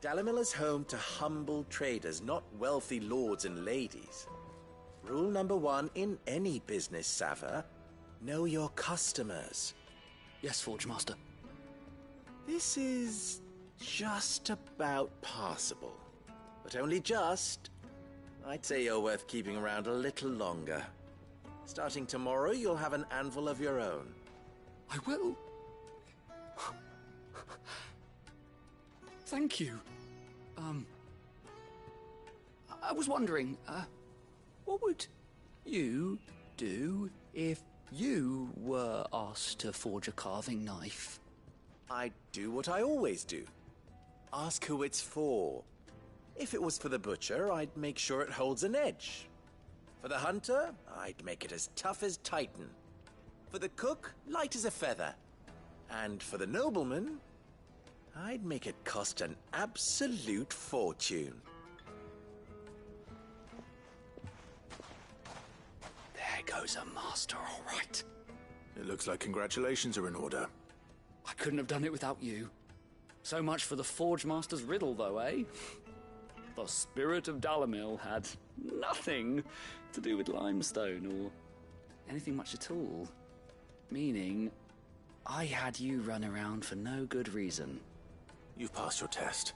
Dalimil is home to humble traders, not wealthy lords and ladies. Rule number 1 in any business, Sava, know your customers. Yes, Forge Master. This is just about passable. But only just. I'd say you're worth keeping around a little longer. Starting tomorrow, you'll have an anvil of your own. I will. Thank you. I was wondering, what would you do if you were asked to forge a carving knife? I'd do what I always do. Ask who it's for. If it was for the butcher, I'd make sure it holds an edge. For the hunter, I'd make it as tough as Titan. For the cook, light as a feather. And for the nobleman, I'd make it cost an absolute fortune. There goes a master, all right. It looks like congratulations are in order. I couldn't have done it without you. So much for the Forge Master's riddle, though, eh? The spirit of Dalamil had nothing to do with limestone or anything much at all. Meaning, I had you run around for no good reason. You've passed your test.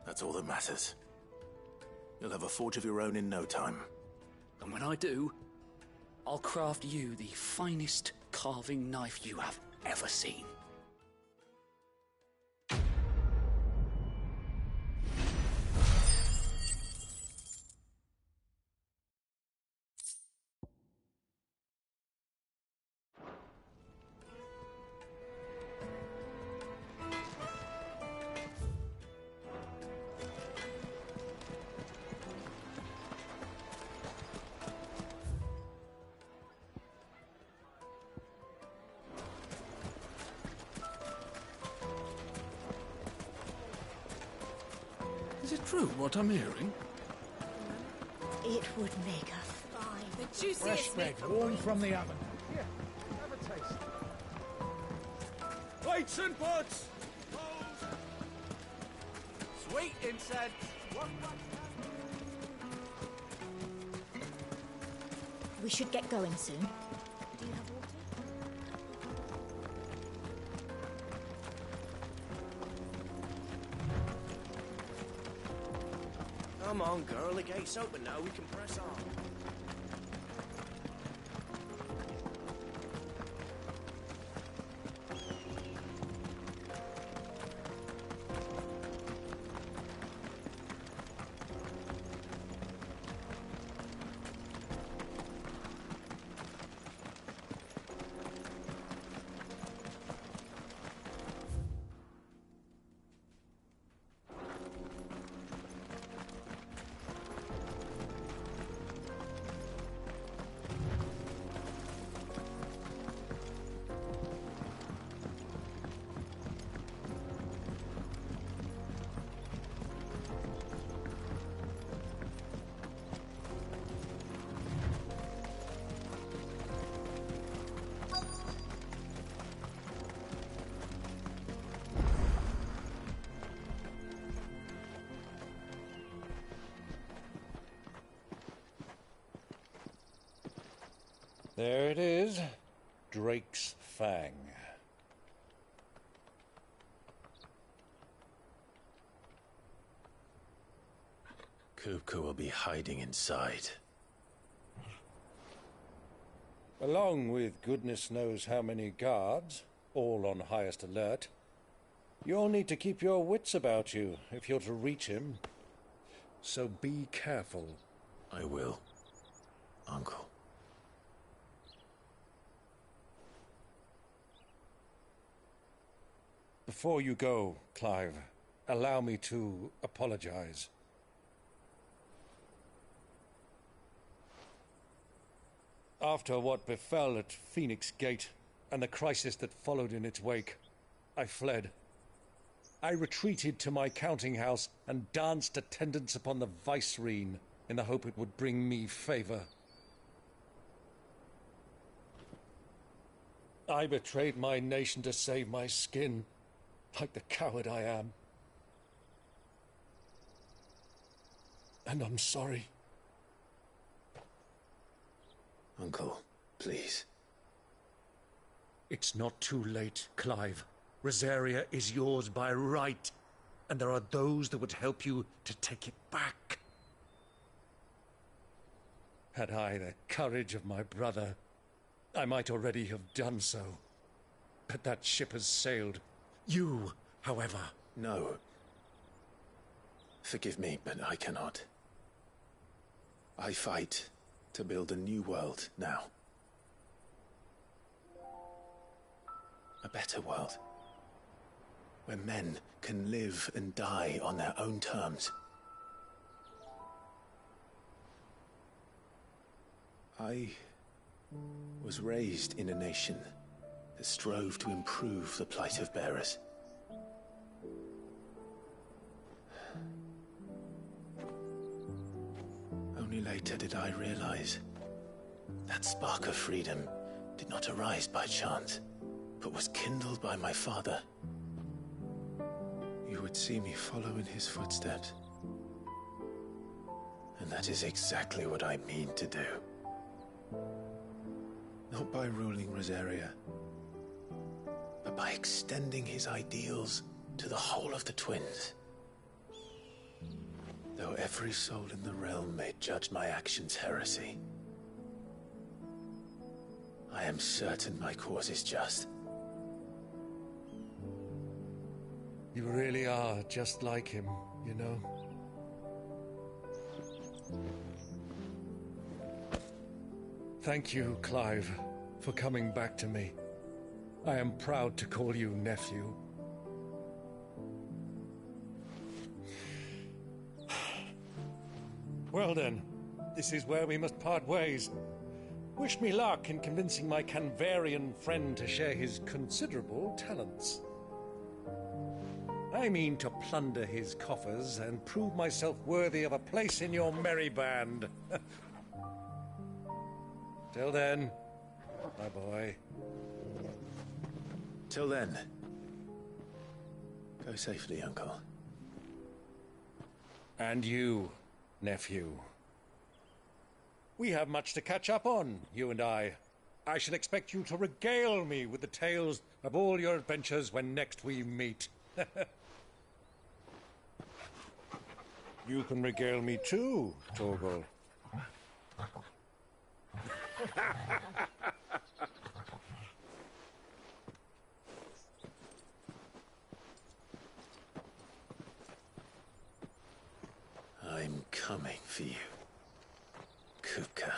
That's all that matters. You'll have a forge of your own in no time. And when I do, I'll craft you the finest carving knife you have ever seen. Is it true what I'm hearing? It would make a fine. The juiciest fresh bread, warm from the oven. Here, have a taste. Plates and pots! Sweet incense! We should get going soon. Do you have water? Come on, girl, the gate's open now, we can press on. There it is. Drake's Fang. Kupka will be hiding inside. Along with goodness knows how many guards, all on highest alert. You'll need to keep your wits about you if you're to reach him. So be careful. I will, Uncle. Before you go, Clive, allow me to apologize. After what befell at Phoenix Gate and the crisis that followed in its wake, I fled. I retreated to my counting house and danced attendance upon the vicereine in the hope it would bring me favor. I betrayed my nation to save my skin, like the coward I am. And I'm sorry. Uncle, please. It's not too late, Clive. Rosaria is yours by right, and there are those that would help you to take it back. Had I the courage of my brother, I might already have done so. But that ship has sailed. You, however... No. Forgive me, but I cannot. I fight to build a new world now. A better world. Where men can live and die on their own terms. I was raised in a nation that strove to improve the plight of bearers. Only later did I realize that spark of freedom did not arise by chance, but was kindled by my father. You would see me follow in his footsteps. And that is exactly what I mean to do. Not by ruling Rosaria, but by extending his ideals to the whole of the twins. Though every soul in the realm may judge my actions heresy, I am certain my cause is just. You really are just like him, you know? Thank you, Clive, for coming back to me. I am proud to call you nephew. Well then, this is where we must part ways. Wish me luck in convincing my Canvarian friend to share his considerable talents. I mean to plunder his coffers and prove myself worthy of a place in your merry band. Till then, my boy. Till then, go safely, Uncle. And you, nephew. We have much to catch up on, you and I. I shall expect you to regale me with the tales of all your adventures when next we meet. You can regale me too, Torgal. I'm coming for you, Kupka.